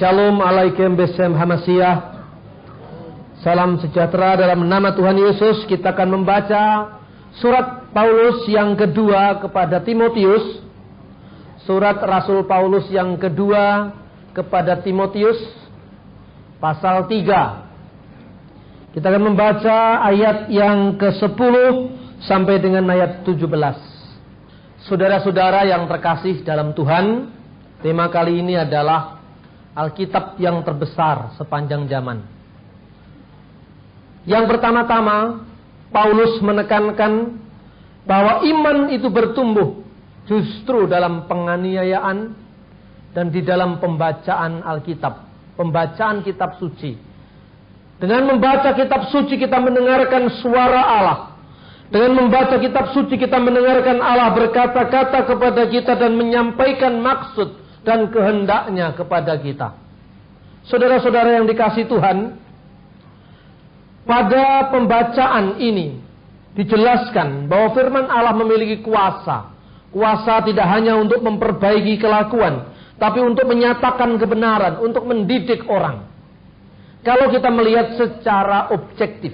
Shalom alaikum besem hamasiyah. Salam sejahtera dalam nama Tuhan Yesus. Kita akan membaca surat Paulus yang kedua kepada Timotius. Surat Rasul Paulus yang kedua kepada Timotius, pasal 3. Kita akan membaca ayat yang ke-10 sampai dengan ayat 17. Saudara-saudara yang terkasih dalam Tuhan, tema kali ini adalah Alkitab yang terbesar sepanjang zaman. Yang pertama-tama, Paulus menekankan bahwa iman itu bertumbuh justru dalam penganiayaan dan di dalam pembacaan Alkitab, pembacaan kitab suci. Dengan membaca kitab suci kita mendengarkan suara Allah. Dengan membaca kitab suci kita mendengarkan Allah berkata-kata kepada kita dan menyampaikan maksud dan kehendaknya kepada kita. Saudara-saudara yang dikasihi Tuhan, pada pembacaan ini dijelaskan bahwa firman Allah memiliki kuasa. Kuasa tidak hanya untuk memperbaiki kelakuan, tapi untuk menyatakan kebenaran, untuk mendidik orang. Kalau kita melihat secara objektif,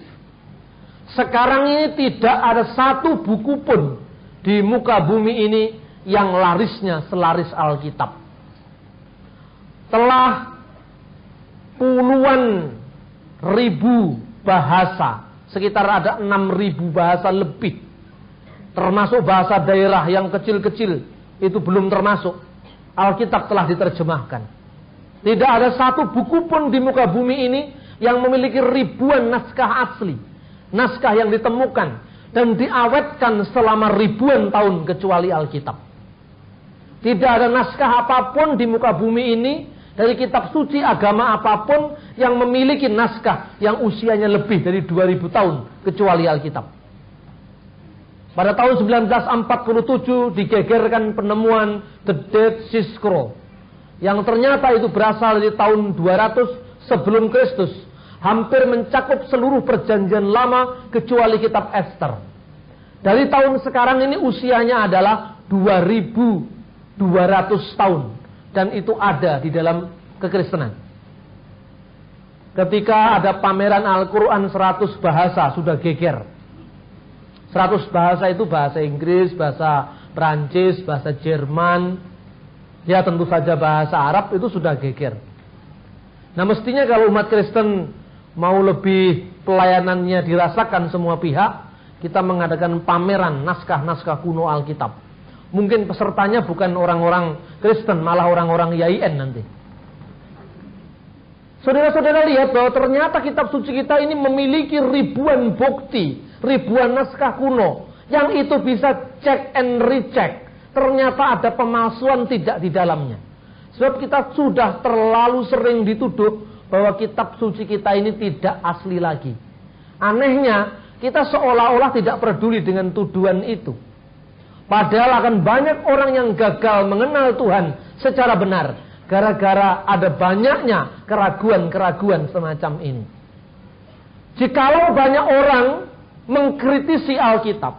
sekarang ini tidak ada satu buku pun di muka bumi ini yang larisnya selaris Alkitab. Telah puluhan ribu bahasa, sekitar ada 6.000 bahasa lebih, termasuk bahasa daerah yang kecil-kecil, itu belum termasuk. Alkitab telah diterjemahkan. Tidak ada satu buku pun di muka bumi ini yang memiliki ribuan naskah asli, naskah yang ditemukan dan diawetkan selama ribuan tahun kecuali Alkitab. Tidak ada naskah apapun di muka bumi ini, dari kitab suci agama apapun, yang memiliki naskah yang usianya lebih dari 2000 tahun kecuali Alkitab. Pada tahun 1947 digegerkan penemuan The Dead Sea Scroll, yang ternyata itu berasal dari tahun 200 sebelum Kristus, hampir mencakup seluruh perjanjian lama kecuali kitab Esther. Dari tahun sekarang ini usianya adalah 2200 tahun. Dan itu ada di dalam kekristenan. Ketika ada pameran Al-Quran 100 bahasa sudah geger. 100 bahasa itu bahasa Inggris, bahasa Prancis, bahasa Jerman. Ya tentu saja bahasa Arab itu sudah geger. Nah mestinya kalau umat Kristen mau lebih pelayanannya dirasakan semua pihak, kita mengadakan pameran naskah-naskah kuno Alkitab. Mungkin pesertanya bukan orang-orang Kristen, malah orang-orang YIN nanti. Saudara-saudara lihat bahwa ternyata kitab suci kita ini memiliki ribuan bukti, ribuan naskah kuno, yang itu bisa check and recheck. Ternyata ada pemalsuan tidak di dalamnya. Sebab kita sudah terlalu sering dituduh bahwa kitab suci kita ini tidak asli lagi. Anehnya, kita seolah-olah tidak peduli dengan tuduhan itu. Padahal akan banyak orang yang gagal mengenal Tuhan secara benar gara-gara ada banyaknya keraguan-keraguan semacam ini. Jikalau banyak orang mengkritisi Alkitab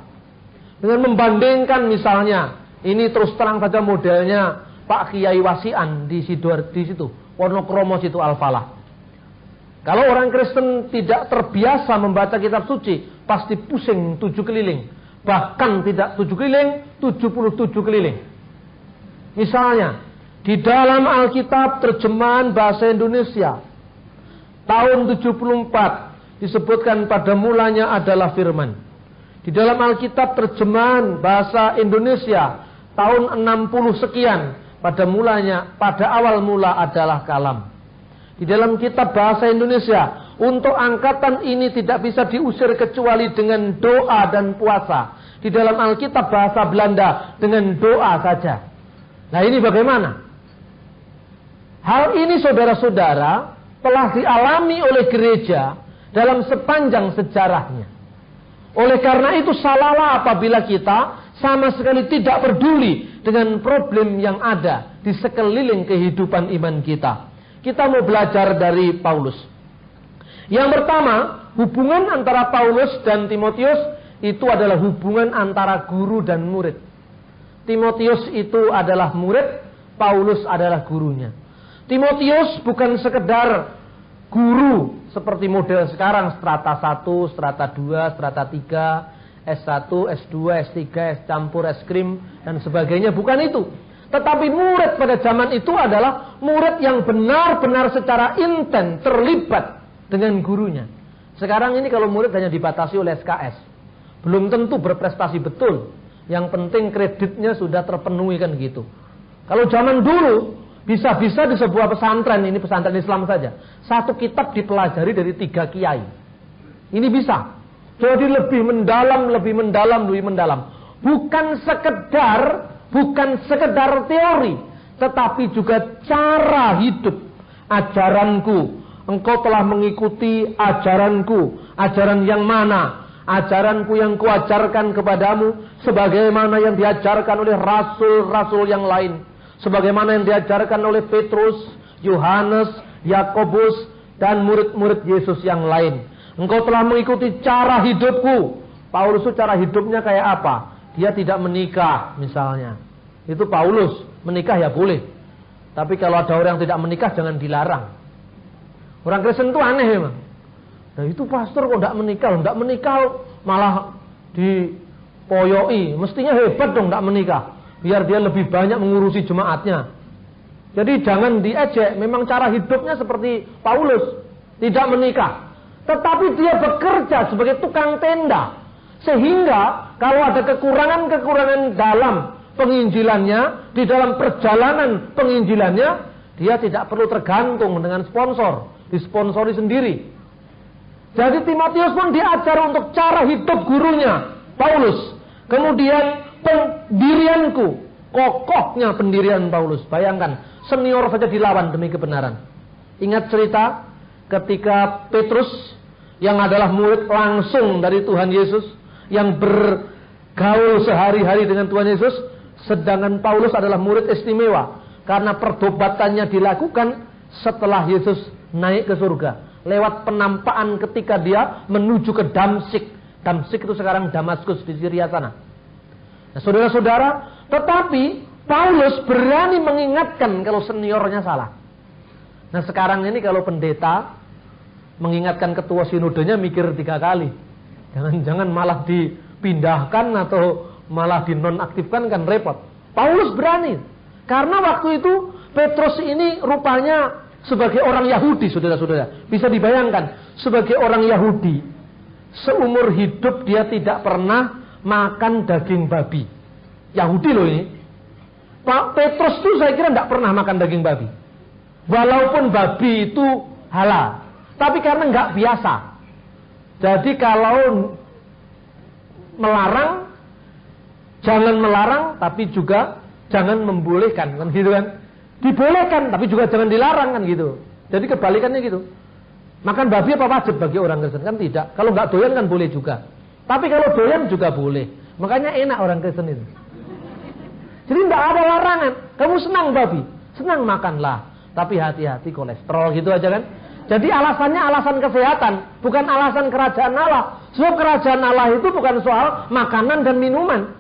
dengan membandingkan, misalnya ini terus terang saja modelnya Pak Kiai Wasian di situ Wonokromo situ Al-Falah. Kalau orang Kristen tidak terbiasa membaca kitab suci, pasti pusing 7 keliling. Bahkan tidak 7 keliling, 77 keliling. Misalnya, di dalam Alkitab terjemahan bahasa Indonesia, tahun 74, disebutkan pada mulanya adalah firman. Di dalam Alkitab terjemahan bahasa Indonesia, tahun 60 sekian, pada awal mula adalah kalam. Di dalam kitab bahasa Indonesia, untuk angkatan ini tidak bisa diusir kecuali dengan doa dan puasa. Di dalam Alkitab bahasa Belanda dengan doa saja. Nah ini bagaimana? Hal ini saudara-saudara telah dialami oleh gereja dalam sepanjang sejarahnya. Oleh karena itu salahlah apabila kita sama sekali tidak peduli dengan problem yang ada di sekeliling kehidupan iman kita. Kita mau belajar dari Paulus. Yang pertama, hubungan antara Paulus dan Timotius itu adalah hubungan antara guru dan murid. Timotius itu adalah murid, Paulus adalah gurunya. Timotius bukan sekedar guru seperti model sekarang, strata 1, strata 2, strata 3, S1, S2, S3, S campur, S krim, dan sebagainya. Bukan itu. Tetapi murid pada zaman itu adalah murid yang benar-benar secara intens terlibat dengan gurunya. Sekarang ini kalau murid hanya dibatasi oleh SKS, belum tentu berprestasi betul. Yang penting kreditnya sudah terpenuhi kan gitu. Kalau zaman dulu, bisa-bisa di sebuah pesantren, ini pesantren Islam saja, satu kitab dipelajari dari 3 kiai. Ini bisa. Jadi lebih mendalam. Bukan sekedar teori, tetapi juga cara hidup. Ajaranku, engkau telah mengikuti ajaranku. Ajaran yang mana? Ajaranku yang kuajarkan kepadamu, sebagaimana yang diajarkan oleh rasul-rasul yang lain. Sebagaimana yang diajarkan oleh Petrus, Yohanes, Yakobus, dan murid-murid Yesus yang lain. Engkau telah mengikuti cara hidupku. Paulus itu cara hidupnya kayak apa? Dia tidak menikah misalnya. Itu Paulus. Menikah ya boleh. Tapi kalau ada orang yang tidak menikah jangan dilarang. Orang Kristen itu aneh memang. Nah itu pastor kok tidak menikah malah dipoyoi. Mestinya hebat dong tidak menikah. Biar dia lebih banyak mengurusi jemaatnya. Jadi jangan diejek. Memang cara hidupnya seperti Paulus. Tidak menikah. Tetapi dia bekerja sebagai tukang tenda. Sehingga kalau ada kekurangan-kekurangan dalam penginjilannya, di dalam perjalanan penginjilannya, dia tidak perlu tergantung dengan sponsor. Disponsori sendiri. Jadi Timotius pun diajar untuk cara hidup gurunya, Paulus. Kemudian pendirianku, kokohnya pendirian Paulus. Bayangkan, senior saja dilawan demi kebenaran. Ingat cerita ketika Petrus yang adalah murid langsung dari Tuhan Yesus, yang bergaul sehari-hari dengan Tuhan Yesus, sedangkan Paulus adalah murid istimewa karena pertobatannya dilakukan setelah Yesus naik ke surga. Lewat penampakan ketika dia menuju ke Damsyik. Damsyik itu sekarang Damaskus di Syria sana. Nah, saudara-saudara, tetapi Paulus berani mengingatkan kalau seniornya salah. Nah sekarang ini kalau pendeta mengingatkan ketua sinodenya mikir 3 kali. Jangan-jangan malah dipindahkan atau malah dinonaktifkan kan repot. Paulus berani. Karena waktu itu Petrus ini rupanya sebagai orang Yahudi, saudara-saudara. Bisa dibayangkan, sebagai orang Yahudi, seumur hidup dia tidak pernah makan daging babi. Yahudi loh ini. Pak Petrus itu saya kira tidak pernah makan daging babi. Walaupun babi itu halal. Tapi karena nggak biasa. Jadi kalau melarang, jangan melarang, tapi juga jangan membolehkan, kan gitu kan? Dibolehkan, tapi juga jangan dilarang, kan gitu. Jadi kebalikannya gitu. Makan babi apa wajib bagi orang Kristen? Kan tidak. Kalau nggak doyan kan boleh juga. Tapi kalau doyan juga boleh. Makanya enak orang Kristen itu. Jadi nggak ada larangan. Kamu senang babi, senang makanlah. Tapi hati-hati kolesterol gitu aja kan. Jadi alasannya alasan kesehatan, bukan alasan kerajaan Allah. Sebab kerajaan Allah itu bukan soal makanan dan minuman.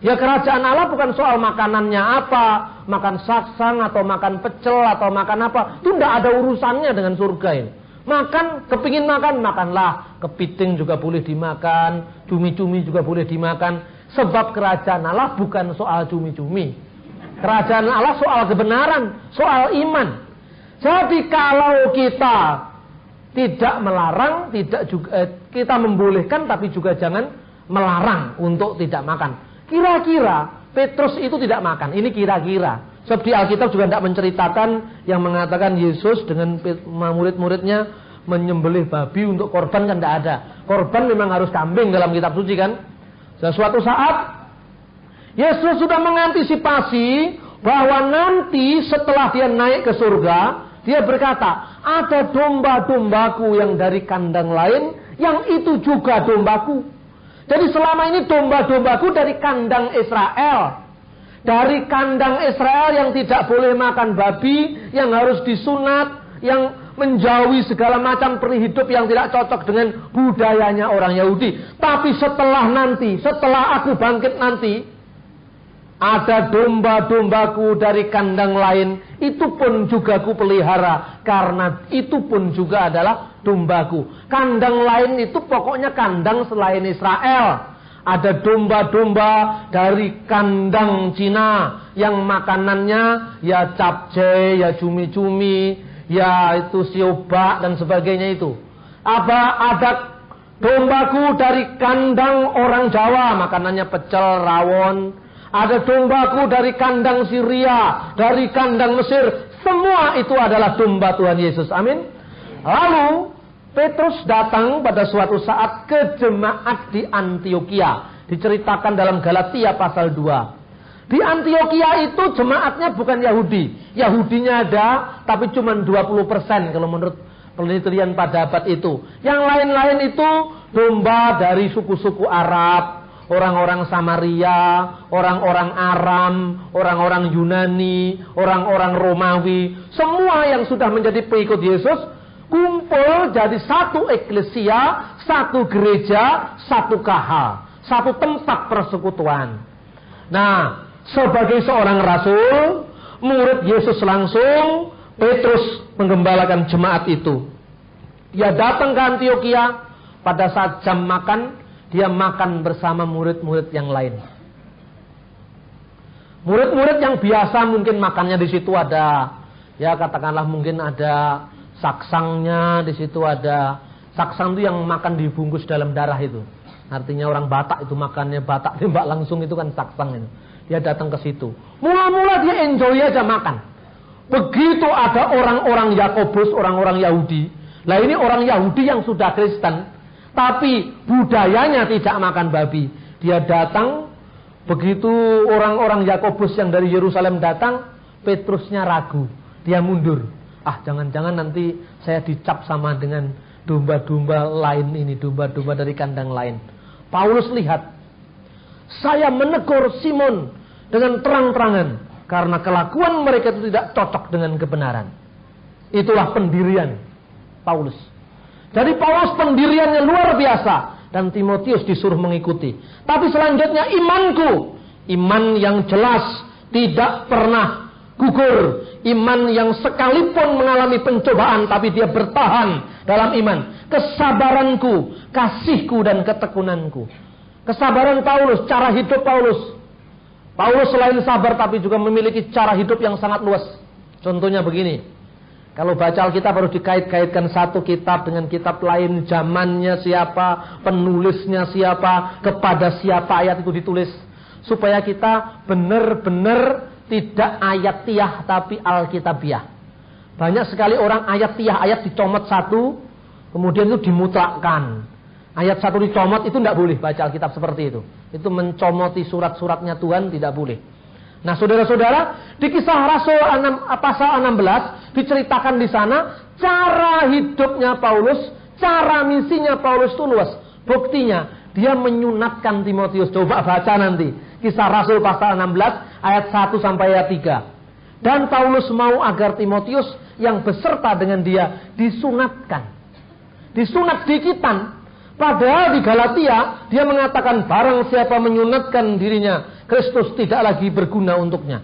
Ya kerajaan Allah bukan soal makanannya apa, makan saksang atau makan pecel atau makan apa. Itu tidak ada urusannya dengan surga ini. Makan, kepingin makan, makanlah. Kepiting juga boleh dimakan, cumi-cumi juga boleh dimakan. Sebab kerajaan Allah bukan soal cumi-cumi. Kerajaan Allah soal kebenaran, soal iman. Jadi kalau kita tidak melarang, tidak juga kita membolehkan, tapi juga jangan melarang untuk tidak makan. Kira-kira Petrus itu tidak makan. Ini kira-kira. Sebab di Alkitab juga tidak menceritakan yang mengatakan Yesus dengan murid-muridnya menyembelih babi untuk korban, kan tidak ada. Korban memang harus kambing dalam kitab suci kan. Suatu saat Yesus sudah mengantisipasi bahwa nanti setelah dia naik ke surga, dia berkata, ada domba-dombaku yang dari kandang lain, yang itu juga dombaku. Jadi selama ini domba-dombaku dari kandang Israel. Dari kandang Israel yang tidak boleh makan babi, yang harus disunat, yang menjauhi segala macam perihidup yang tidak cocok dengan budayanya orang Yahudi. Tapi setelah aku bangkit nanti, Ada domba-dombaku dari kandang lain, itu pun juga ku pelihara, karena itu pun juga adalah dombaku. Kandang lain itu pokoknya kandang selain Israel. Ada domba-domba dari kandang Cina yang makanannya ya capcay, ya cumi-cumi, ya itu siobak dan sebagainya itu. Ada dombaku dari kandang orang Jawa, makanannya pecel, rawon. Ada dombaku dari kandang Syria, dari kandang Mesir. Semua itu adalah domba Tuhan Yesus. Amin. Lalu Petrus datang pada suatu saat ke jemaat di Antioquia. Diceritakan dalam Galatia pasal 2. Di Antioquia itu jemaatnya bukan Yahudi. Yahudinya ada, tapi cuma 20% kalau menurut penelitian pada abad itu. Yang lain-lain itu domba dari suku-suku Arab, orang-orang Samaria, orang-orang Aram, orang-orang Yunani, orang-orang Romawi. Semua yang sudah menjadi pengikut Yesus kumpul jadi satu eklesia, satu gereja, satu KH, satu tempat persekutuan. Nah, sebagai seorang rasul, murid Yesus langsung, Petrus menggembalakan jemaat itu. Dia datang ke Antioquia, pada saat jam makan, dia makan bersama murid-murid yang lain. Murid-murid yang biasa mungkin makannya di situ ada, ya katakanlah mungkin ada saksangnya, di situ ada saksang itu yang makan dibungkus dalam darah itu. Artinya orang Batak itu makannya Batak tembak langsung itu kan saksang itu. Dia datang ke situ. Mula-mula dia enjoy aja makan. Begitu ada orang-orang Yakobus, orang-orang Yahudi. Lah ini orang Yahudi yang sudah Kristen, tapi budayanya tidak makan babi. Dia datang, begitu orang-orang Yakobus yang dari Yerusalem datang, Petrusnya ragu. Dia mundur. Ah, jangan-jangan nanti saya dicap sama dengan domba-domba lain ini, domba-domba dari kandang lain. Paulus lihat, saya menegur Simon dengan terang-terangan karena kelakuan mereka itu tidak cocok dengan kebenaran. Itulah pendirian Paulus. Jadi Paulus pendiriannya luar biasa dan Timotius disuruh mengikuti. Tapi selanjutnya imanku, iman yang jelas tidak pernah gugur, iman yang sekalipun mengalami pencobaan tapi dia bertahan dalam iman. Kesabaranku, kasihku dan ketekunanku. Kesabaran Paulus, cara hidup Paulus. Paulus selain sabar tapi juga memiliki cara hidup yang sangat luas. Contohnya begini. Kalau baca Alkitab harus dikait-kaitkan satu kitab dengan kitab lain, zamannya siapa, penulisnya siapa, kepada siapa ayat itu ditulis, supaya kita benar-benar tidak ayatiah tapi alkitabiah. Banyak sekali orang ayatiah, ayat dicomot satu, kemudian itu dimutlakkan. Ayat satu dicomot itu tidak boleh baca Alkitab seperti itu. Itu mencomoti surat-suratnya Tuhan, tidak boleh. Nah, saudara-saudara, di Kisah Rasul pasal 16 diceritakan di sana cara hidupnya Paulus, cara misinya Paulus itu luas. Buktinya dia menyunatkan Timotius. Coba baca nanti Kisah Rasul pasal 16 ayat 1 sampai ayat 3. Dan Paulus mau agar Timotius yang beserta dengan dia disunatkan. Disunat dikitan. Padahal di Galatia dia mengatakan barang siapa menyunatkan dirinya, Kristus tidak lagi berguna untuknya.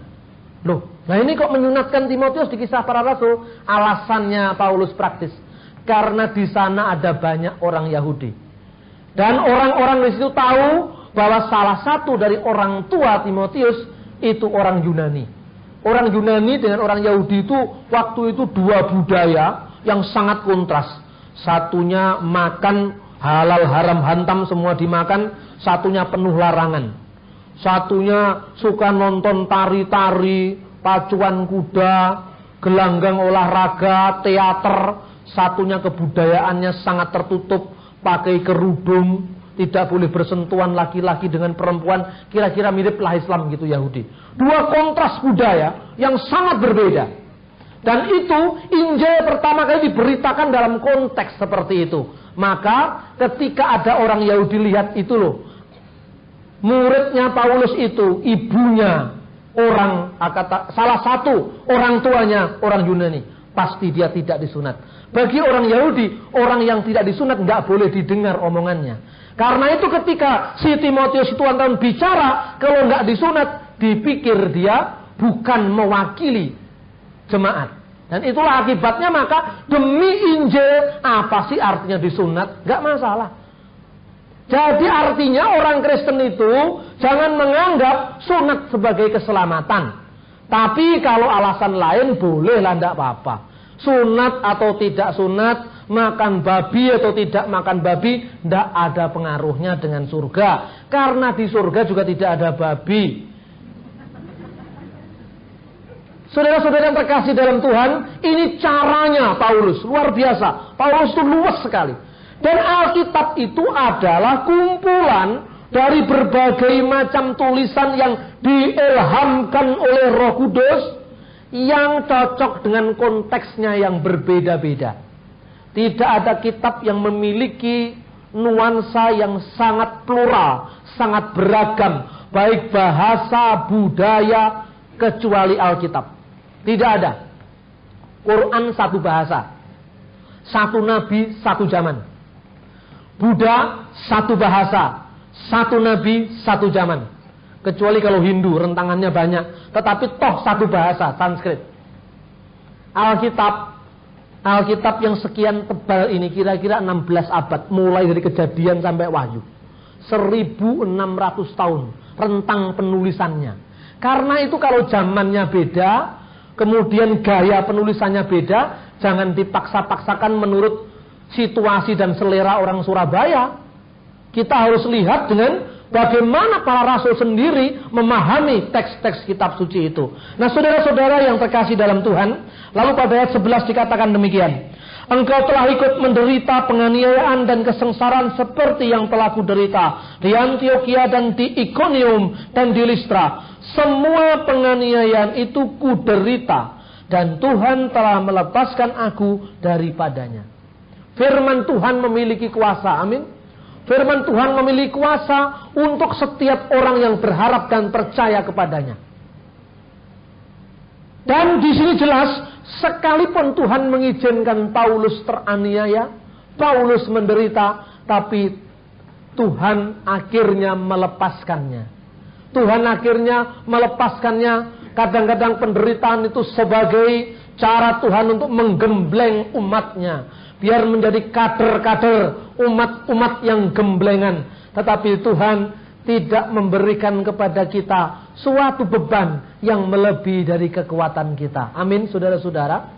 Loh, nah ini kok menyunatkan Timotius di Kisah Para Rasul? Alasannya Paulus praktis. Karena di sana ada banyak orang Yahudi. Dan orang-orang di situ tahu bahwa salah satu dari orang tua Timotius itu orang Yunani. Orang Yunani dengan orang Yahudi itu waktu itu dua budaya yang sangat kontras. Satunya makan halal haram hantam semua dimakan, satunya penuh larangan. Satunya suka nonton tari-tari, pacuan kuda, gelanggang olahraga, teater. Satunya kebudayaannya sangat tertutup, pakai kerudung, tidak boleh bersentuhan laki-laki dengan perempuan. Kira-kira miriplah Islam gitu Yahudi. Dua kontras budaya yang sangat berbeda. Dan itu Injil pertama kali diberitakan dalam konteks seperti itu. Maka ketika ada orang Yahudi lihat itu loh, muridnya Paulus itu ibunya orang, salah satu orang tuanya orang Yunani, pasti dia tidak disunat. Bagi orang Yahudi, orang yang tidak disunat nggak boleh didengar omongannya. Karena itu ketika si Timotius itu antara bicara, kalau nggak disunat, dipikir dia bukan mewakili jemaat. Dan itulah akibatnya, maka demi Injil, apa sih artinya disunat? Gak masalah. Jadi artinya orang Kristen itu jangan menganggap sunat sebagai keselamatan. Tapi kalau alasan lain bolehlah, tidak apa-apa. Sunat atau tidak sunat, makan babi atau tidak makan babi, tidak ada pengaruhnya dengan surga. Karena di surga juga tidak ada babi. Saudara-saudara yang terkasih dalam Tuhan, ini caranya Paulus, luar biasa. Paulus itu luas sekali. Dan Alkitab itu adalah kumpulan dari berbagai macam tulisan yang diilhamkan oleh Roh Kudus, yang cocok dengan konteksnya yang berbeda-beda. Tidak ada kitab yang memiliki nuansa yang sangat plural, sangat beragam, baik bahasa, budaya, kecuali Alkitab. Tidak ada. Quran satu bahasa, satu nabi, satu zaman. Buddha satu bahasa, satu nabi, satu zaman. Kecuali kalau Hindu, rentangannya banyak. Tetapi toh satu bahasa, Sanskrit. Alkitab yang sekian tebal ini kira-kira 16 abad. Mulai dari Kejadian sampai Wahyu. 1600 tahun rentang penulisannya. Karena itu kalau zamannya beda, kemudian gaya penulisannya beda, jangan dipaksa-paksakan menurut situasi dan selera orang Surabaya. Kita harus lihat dengan bagaimana para rasul sendiri memahami teks-teks kitab suci itu. Nah, saudara-saudara yang terkasih dalam Tuhan, lalu pada ayat 11 dikatakan demikian. Engkau telah ikut menderita penganiayaan dan kesengsaraan seperti yang telah kuderita di Antiokhia dan di Ikonium dan di Listra. Semua penganiayaan itu kuderita, dan Tuhan telah melepaskan aku daripadanya. Firman Tuhan memiliki kuasa, amin. Firman Tuhan memiliki kuasa untuk setiap orang yang berharap dan percaya kepadanya. Dan di sini jelas, sekalipun Tuhan mengizinkan Paulus teraniaya, Paulus menderita, tapi Tuhan akhirnya melepaskannya. Tuhan akhirnya melepaskannya. Kadang-kadang penderitaan itu sebagai cara Tuhan untuk menggembleng umatnya, biar menjadi kader-kader, umat-umat yang gemblengan. Tetapi Tuhan tidak memberikan kepada kita suatu beban yang melebihi dari kekuatan kita. Amin, saudara-saudara.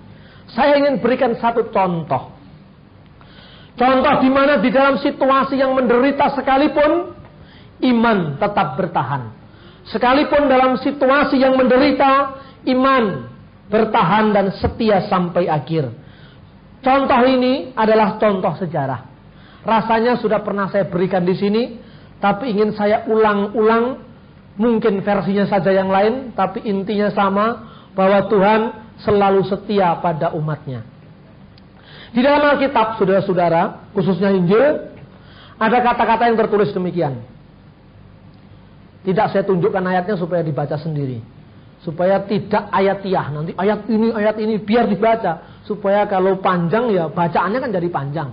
Saya ingin berikan satu contoh. Contoh di mana di dalam situasi yang menderita sekalipun, iman tetap bertahan. Sekalipun dalam situasi yang menderita, iman bertahan dan setia sampai akhir. Contoh ini adalah contoh sejarah. Rasanya sudah pernah saya berikan di sini, tapi ingin saya ulang-ulang. Mungkin versinya saja yang lain, tapi intinya sama, bahwa Tuhan selalu setia pada umatnya. Di dalam Alkitab, saudara-saudara, khususnya Injil, ada kata-kata yang tertulis demikian. Tidak saya tunjukkan ayatnya supaya dibaca sendiri, supaya tidak ayatiah. Nanti ayat ini biar dibaca, supaya kalau panjang ya bacaannya kan jadi panjang.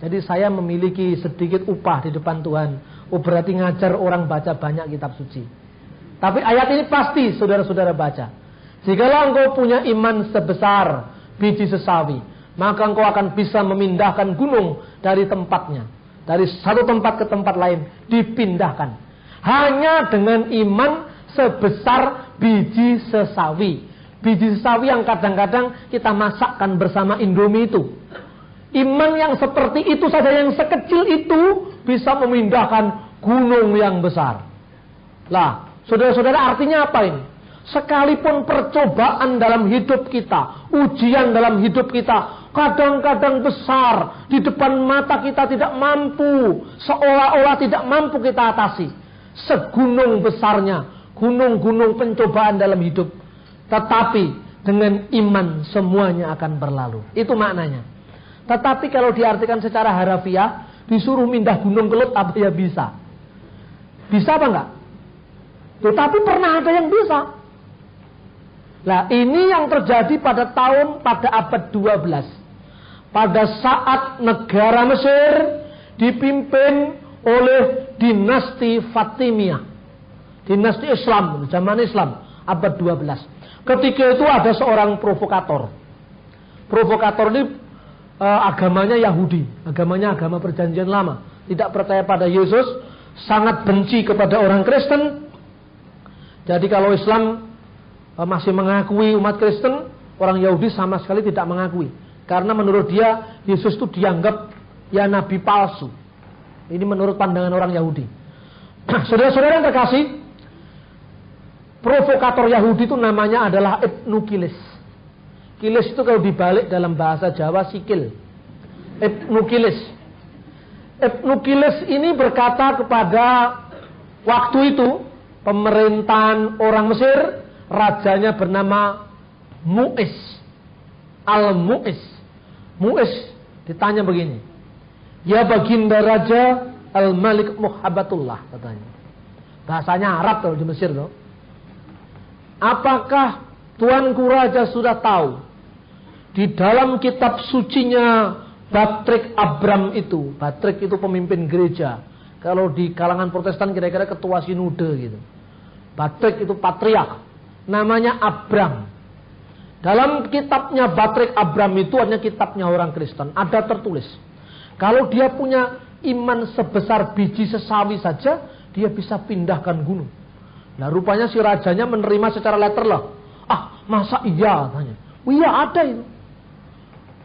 Jadi saya memiliki sedikit upah di depan Tuhan. Oh, berarti ngajar orang baca banyak kitab suci. Tapi ayat ini pasti saudara-saudara baca. Jikalau engkau punya iman sebesar biji sesawi, maka engkau akan bisa memindahkan gunung dari tempatnya, dari satu tempat ke tempat lain, dipindahkan. Hanya dengan iman sebesar biji sesawi. Biji sesawi yang kadang-kadang kita masakkan bersama Indomie itu. Iman yang seperti itu saja, yang sekecil itu, bisa memindahkan gunung yang besar. Lah, saudara-saudara, artinya apa ini? Sekalipun percobaan dalam hidup kita, ujian dalam hidup kita, kadang-kadang besar, di depan mata kita tidak mampu, seolah-olah tidak mampu kita atasi. Segunung besarnya gunung-gunung pencobaan dalam hidup, tetapi dengan iman semuanya akan berlalu. Itu maknanya. Tetapi kalau diartikan secara harafiah, disuruh mindah gunung ke laut, apa ya bisa? Bisa apa enggak? Tetapi pernah ada yang bisa. Nah, ini yang terjadi pada abad 12. Pada saat negara Mesir dipimpin oleh dinasti Fatimiyah. dinasti Islam, zaman Islam, abad 12. Ketika itu ada seorang provokator. Provokator ini agamanya Yahudi, agamanya agama perjanjian lama, tidak percaya pada Yesus, sangat benci kepada orang Kristen. Jadi kalau Islam masih mengakui umat Kristen, orang Yahudi sama sekali tidak mengakui. Karena menurut dia, Yesus itu dianggap ya nabi palsu. Ini menurut pandangan orang Yahudi. Saudara-saudara yang terkasih, provokator Yahudi itu namanya adalah Ibnu Kilis. Kilis itu kalau dibalik dalam bahasa Jawa sikil. Ibnu Kilis. Ibnu Kilis ini berkata kepada waktu itu pemerintahan orang Mesir, rajanya bernama Mu'is. Al-Mu'is. Mu'is ditanya begini. Ya baginda raja Al-Malik Muhabbatullah, katanya. Bahasanya Arab kalau di Mesir loh. Apakah Tuanku Raja sudah tahu di dalam kitab sucinya Batrik Abram itu, Batrik itu pemimpin gereja. Kalau di kalangan Protestan kira-kira ketua sinode gitu. Batrik itu patriark. Namanya Abram. Dalam kitabnya Batrik Abram itu hanya kitabnya orang Kristen. Ada tertulis. Kalau dia punya iman sebesar biji sesawi saja, dia bisa pindahkan gunung. Nah rupanya si rajanya menerima secara letter lah. Ah masa iya tanya. Oh, iya ada itu.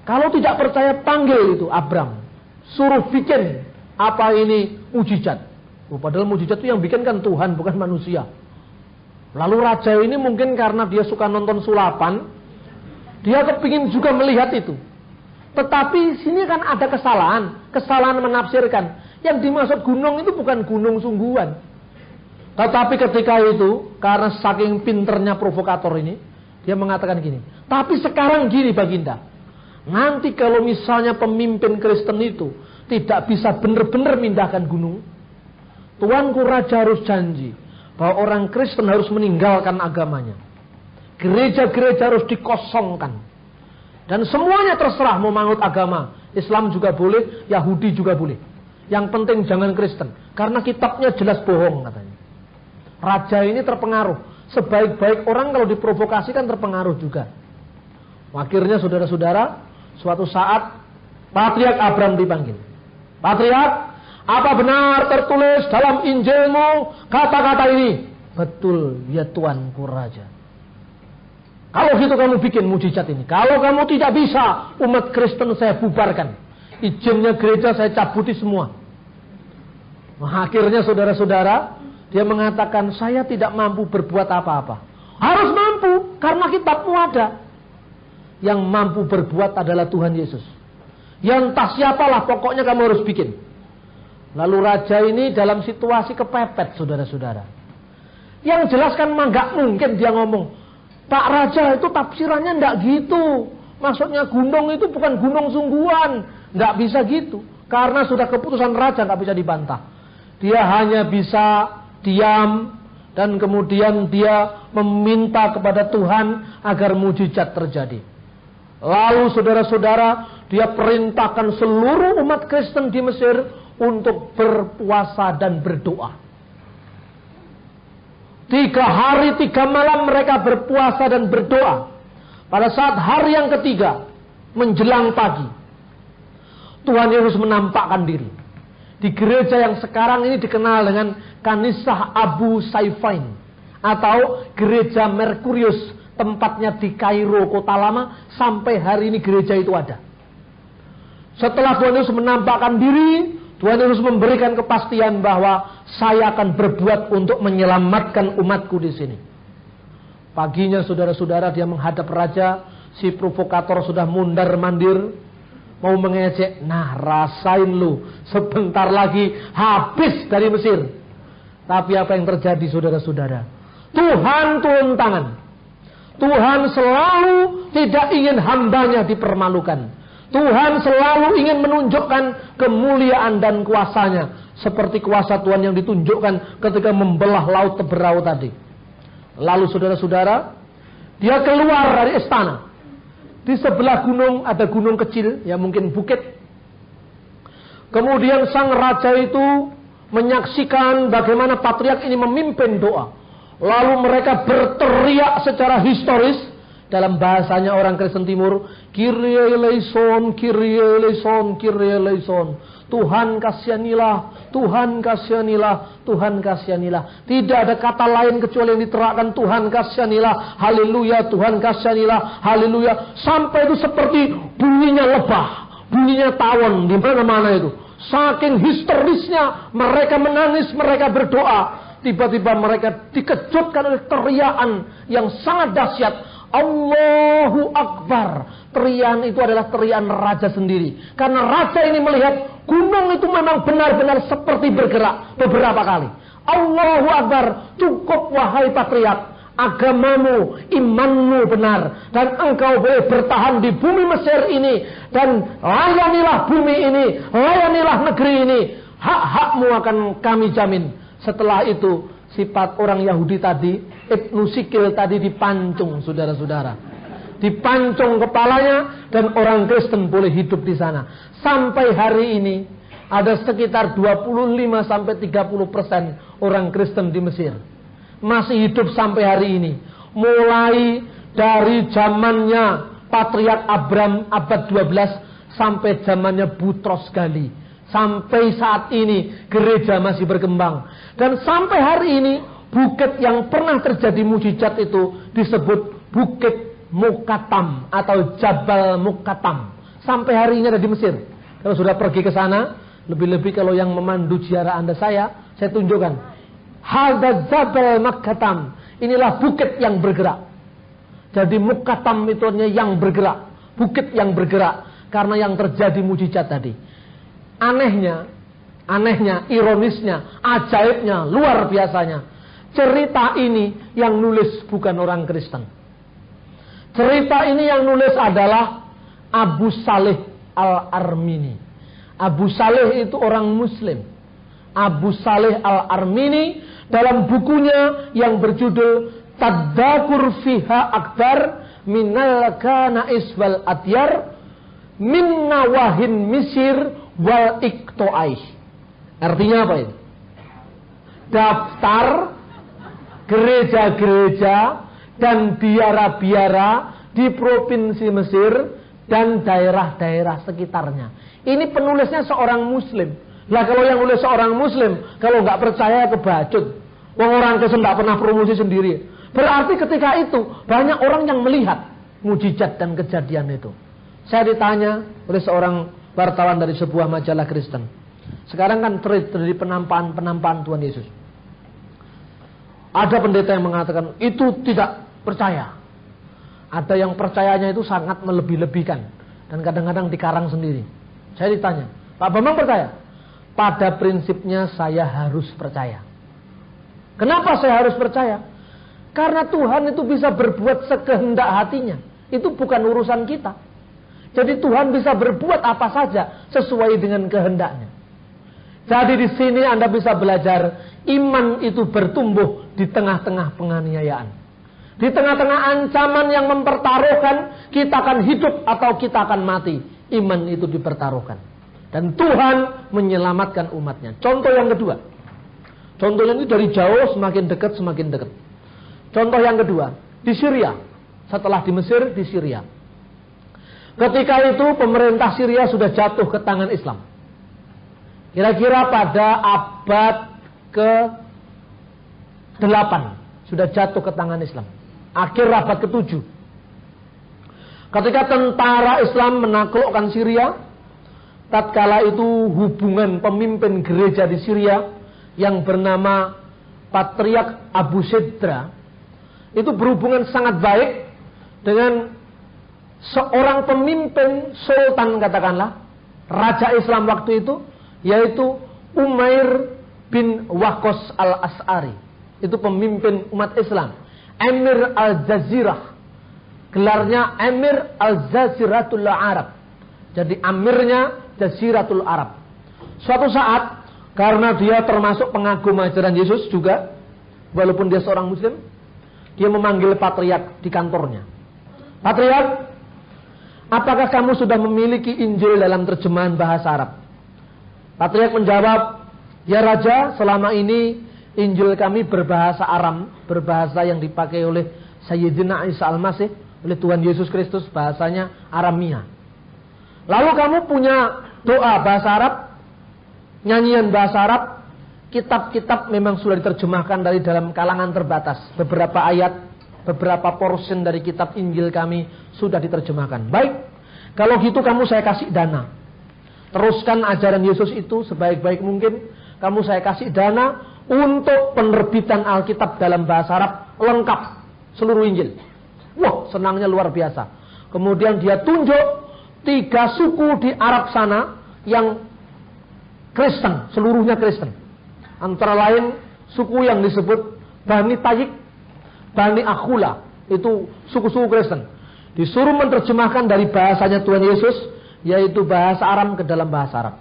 Kalau tidak percaya panggil itu Abram. Suruh bikin apa ini mujizat. Oh, padahal mujizat itu yang bikin kan Tuhan bukan manusia. Lalu raja ini mungkin karena dia suka nonton sulapan, dia kepingin juga melihat itu. Tetapi sini kan ada kesalahan menafsirkan. Yang dimaksud gunung itu bukan gunung sungguhan. Tetapi ketika itu, karena saking pinternya provokator ini, dia mengatakan gini. Tapi sekarang gini baginda, nanti kalau misalnya pemimpin Kristen itu tidak bisa benar-benar mindahkan gunung, Tuanku Raja harus janji bahwa orang Kristen harus meninggalkan agamanya. Gereja-gereja harus dikosongkan. Dan semuanya terserah mau mangut agama. Islam juga boleh, Yahudi juga boleh. Yang penting jangan Kristen. Karena kitabnya jelas bohong katanya. Raja ini terpengaruh. Sebaik-baik orang kalau diprovokasikan terpengaruh juga. Akhirnya saudara-saudara, suatu saat Patriark Abram dipanggil. Patriark, apa benar tertulis dalam Injilmu kata-kata ini? Betul, ya Tuanku Raja. Kalau gitu kamu bikin mujizat ini. Kalau kamu tidak bisa, umat Kristen saya bubarkan. Izinnya gereja saya cabuti semua. Nah, akhirnya saudara-saudara, dia mengatakan saya tidak mampu berbuat apa-apa. Harus mampu, karena kitabmu ada. Yang mampu berbuat adalah Tuhan Yesus. Yang entah siapalah, pokoknya kamu harus bikin. Lalu raja ini dalam situasi kepepet, saudara-saudara. Yang jelaskan mah nggak mungkin dia ngomong, Pak Raja itu tafsirannya nggak gitu. Maksudnya gunung itu bukan gunung sungguhan. Nggak bisa gitu. Karena sudah keputusan raja nggak bisa dibantah. Dia hanya bisa diam dan kemudian dia meminta kepada Tuhan agar mujizat terjadi. Lalu saudara-saudara, dia perintahkan seluruh umat Kristen di Mesir untuk berpuasa dan berdoa. 3 hari 3 malam mereka berpuasa dan berdoa. Pada saat hari yang ketiga, menjelang pagi, Tuhan Yesus menampakkan diri. Di gereja yang sekarang ini dikenal dengan Kanisah Abu Saifain. Atau Gereja Merkurius, tempatnya di Kairo, kota lama. Sampai hari ini gereja itu ada. Setelah Tuhan Yesus menampakkan diri, Tuhan Yesus memberikan kepastian bahwa saya akan berbuat untuk menyelamatkan umatku di sini. Paginya saudara-saudara dia menghadap raja, si provokator sudah mundar-mandir, mau mengejek. Nah rasain lu, sebentar lagi habis dari Mesir. Tapi apa yang terjadi saudara-saudara? Tuhan turun tangan. Tuhan selalu tidak ingin hambanya dipermalukan. Tuhan selalu ingin menunjukkan kemuliaan dan kuasanya. Seperti kuasa Tuhan yang ditunjukkan ketika membelah laut Teberau tadi. Lalu saudara-saudara, dia keluar dari istana. Di sebelah gunung ada gunung kecil, ya mungkin bukit. Kemudian sang raja itu menyaksikan bagaimana patriark ini memimpin doa. Lalu mereka berteriak secara historis dalam bahasanya orang Kristen Timur, Kyrie eleison, Kyrie eleison, Kyrie eleison. Tuhan kasihanilah, Tuhan kasihanilah, Tuhan kasihanilah. Tidak ada kata lain kecuali yang diterangkan Tuhan kasihanilah, haleluya, Tuhan kasihanilah, haleluya. Sampai itu seperti bunyinya lebah, bunyinya tawon di mana-mana itu. Saking histerisnya mereka menangis, mereka berdoa. Tiba-tiba mereka dikejutkan oleh teriakan yang sangat dahsyat. Allahu Akbar. Teriakan itu adalah teriakan raja sendiri. Karena raja ini melihat gunung itu memang benar-benar seperti bergerak beberapa kali. Allahu Akbar. Cukup wahai patriark. Agamamu, imanmu benar. Dan engkau boleh bertahan di bumi Mesir ini. Dan layanilah bumi ini. Layanilah negeri ini. Hak-hakmu akan kami jamin. Setelah itu sifat orang Yahudi tadi, Ibnu Sikil tadi dipancung, saudara-saudara. Dipancung kepalanya dan orang Kristen boleh hidup di sana. Sampai hari ini ada sekitar 25-30% orang Kristen di Mesir masih hidup sampai hari ini. Mulai dari zamannya Patriark Abram abad 12 sampai zamannya Butros Gali. Sampai saat ini gereja masih berkembang. Dan sampai hari ini bukit yang pernah terjadi mujizat itu disebut Bukit Mukatam atau Jabal Mukatam. Sampai hari ini ada di Mesir. Kalau sudah pergi ke sana, lebih-lebih kalau yang memandu ziarah Anda saya tunjukkan. Hadza Jabal Mukatam. Inilah bukit yang bergerak. Jadi Mukatam itu yang bergerak, bukit yang bergerak karena yang terjadi mujizat tadi. Anehnya, ironisnya, ajaibnya, luar biasanya. Cerita ini yang nulis bukan orang Kristen. Cerita ini yang nulis adalah Abu Saleh Al-Armini. Abu Saleh itu orang Muslim. Abu Saleh Al-Armini dalam bukunya yang berjudul Tadakur Fiha Akbar Minal Kanais wal Adyar Min Nawahin Misir wal Ikto'ai. Artinya apa ini? Daftar gereja-gereja dan biara-biara di provinsi Mesir dan daerah-daerah sekitarnya. Ini penulisnya seorang Muslim. Lah kalau yang nulis seorang Muslim, kalau nggak percaya kebacut. Orang Kristen nggak pernah promosi sendiri. Berarti ketika itu banyak orang yang melihat mujizat dan kejadian itu. Saya ditanya oleh seorang wartawan dari sebuah majalah Kristen. Sekarang kan terjadi penampakan Tuhan Yesus. Ada pendeta yang mengatakan itu tidak percaya. Ada yang percayanya itu sangat melebih-lebihkan dan kadang-kadang dikarang sendiri. Saya ditanya, Pak Bambang percaya? Pada prinsipnya saya harus percaya. Kenapa saya harus percaya? Karena Tuhan itu bisa berbuat sekehendak hatinya. Itu bukan urusan kita. Jadi Tuhan bisa berbuat apa saja sesuai dengan kehendaknya. Jadi di sini Anda bisa belajar iman itu bertumbuh di tengah-tengah penganiayaan. Di tengah-tengah ancaman yang mempertaruhkan kita akan hidup atau kita akan mati. Iman itu dipertaruhkan. Dan Tuhan menyelamatkan umatnya. Contoh yang kedua. Contohnya ini dari jauh semakin dekat semakin dekat. Contoh yang kedua. Di Syria. Setelah di Mesir, di Syria. Ketika itu pemerintah Syria sudah jatuh ke tangan Islam. Kira-kira pada abad ke-8 sudah jatuh ke tangan Islam. Akhir abad ke-7. Ketika tentara Islam menaklukkan Syria, tatkala itu hubungan pemimpin gereja di Syria yang bernama Patriark Abu Sidra itu berhubungan sangat baik dengan seorang pemimpin sultan, katakanlah raja Islam waktu itu, yaitu Umair bin Waqqas al-As'ari. Itu pemimpin umat Islam, Emir al-Jazirah. Gelarnya Emir al-Jaziratul Arab. Jadi amirnya Jaziratul Arab. Suatu saat, karena dia termasuk pengagum ajaran Yesus juga, walaupun dia seorang Muslim, dia memanggil patriark di kantornya. Patriark, apakah kamu sudah memiliki Injil dalam terjemahan bahasa Arab? Patriark menjawab, Ya Raja, selama ini Injil kami berbahasa Aram, berbahasa yang dipakai oleh Sayyidina Isa Al-Masih, oleh Tuhan Yesus Kristus, bahasanya Aramia. Lalu kamu punya doa bahasa Arab, nyanyian bahasa Arab, kitab-kitab memang sudah diterjemahkan dari dalam kalangan terbatas. Beberapa ayat, beberapa portion dari kitab Injil kami sudah diterjemahkan. Baik, kalau gitu kamu saya kasih dana. Teruskan ajaran Yesus itu sebaik-baik mungkin. Kamu saya kasih dana untuk penerbitan Alkitab dalam bahasa Arab lengkap seluruh Injil. Wah, senangnya luar biasa. Kemudian dia tunjuk 3 suku di Arab sana yang Kristen, seluruhnya Kristen. Antara lain suku yang disebut Bani Tayyik, Bani Akhula, itu suku-suku Kristen. Disuruh menerjemahkan dari bahasanya Tuhan Yesus, yaitu bahasa Aram ke dalam bahasa Arab.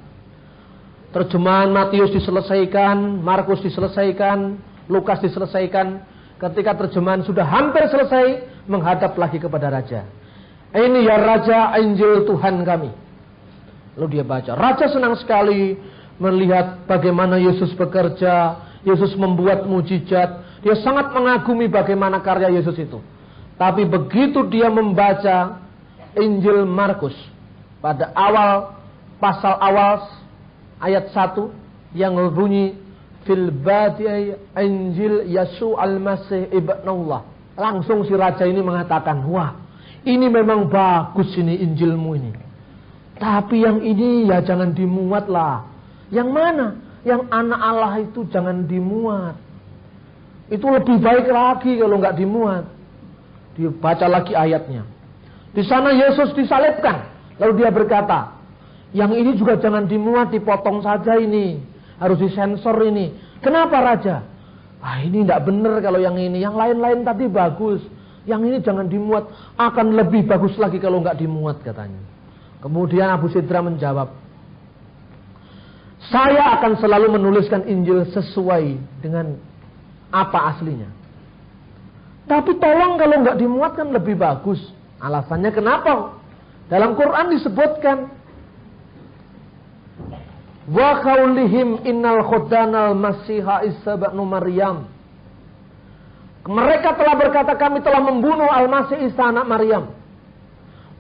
Terjemahan Matius diselesaikan, Markus diselesaikan, Lukas diselesaikan. Ketika terjemahan sudah hampir selesai, menghadap lagi kepada Raja. Ini ya Raja, Injil Tuhan kami. Lalu dia baca. Raja senang sekali melihat bagaimana Yesus bekerja, Yesus membuat mujizat. Dia sangat mengagumi bagaimana karya Yesus itu. Tapi begitu dia membaca Injil Markus, pada awal, pasal awal, ayat 1 yang berbunyi fil badi Injil Yesus Al-Masih ibnullah. Langsung si raja ini mengatakan, wah, ini memang bagus ini Injilmu ini. Tapi yang ini ya jangan dimuat lah. Yang mana? Yang anak Allah itu jangan dimuat. Itu lebih baik lagi kalau nggak dimuat. Dibaca lagi ayatnya. Di sana Yesus disalibkan. Lalu dia berkata, yang ini juga jangan dimuat, dipotong saja ini. Harus disensor ini. Kenapa Raja? Ini tidak benar kalau yang ini. Yang lain-lain tadi bagus. Yang ini jangan dimuat. Akan lebih bagus lagi kalau nggak dimuat katanya. Kemudian Abu Sidra menjawab, saya akan selalu menuliskan Injil sesuai dengan apa aslinya. Tapi tolong kalau nggak dimuat kan lebih bagus. Alasannya kenapa? Dalam Quran disebutkan, wa qaulihim innal khudanal masiha Isa ibnu Maryam. Mereka telah berkata kami telah membunuh Al-Masih Isa anak Maryam.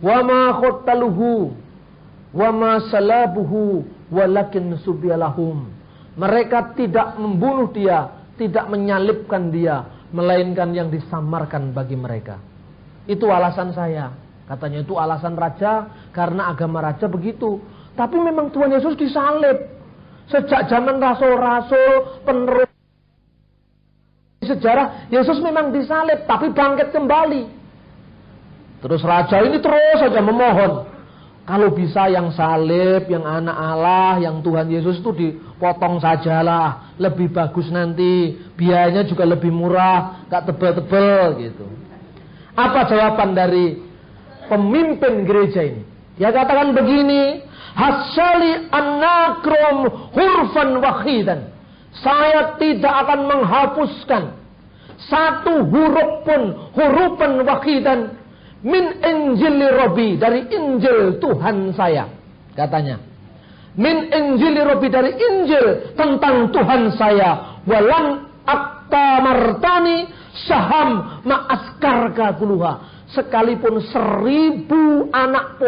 Wa ma khuttaluhu wa ma salabuhu walakin subyalahum. Mereka tidak membunuh dia, tidak menyalibkan dia, melainkan yang disamarkan bagi mereka. Itu alasan saya. Katanya itu alasan raja, karena agama raja begitu. Tapi memang Tuhan Yesus disalib. Sejak zaman rasul-rasul, penerus sejarah, Yesus memang disalib, tapi bangkit kembali. Terus raja ini terus saja memohon, kalau bisa yang salib, yang anak Allah, yang Tuhan Yesus itu dipotong sajalah, lebih bagus nanti, biayanya juga lebih murah, gak tebel-tebel gitu. Apa jawaban dari pemimpin gereja ini? Dia katakan begini, hasyali anakrom hurfan wahidan. Saya tidak akan menghapuskan satu huruf pun, hurufan wahidan min Injili Rabbi, dari Injil Tuhan saya. Katanya, min Injili Rabbi, dari Injil tentang Tuhan saya. Walan aktamartani syaham ma'askarka kuluha. Sekalipun 1000 anak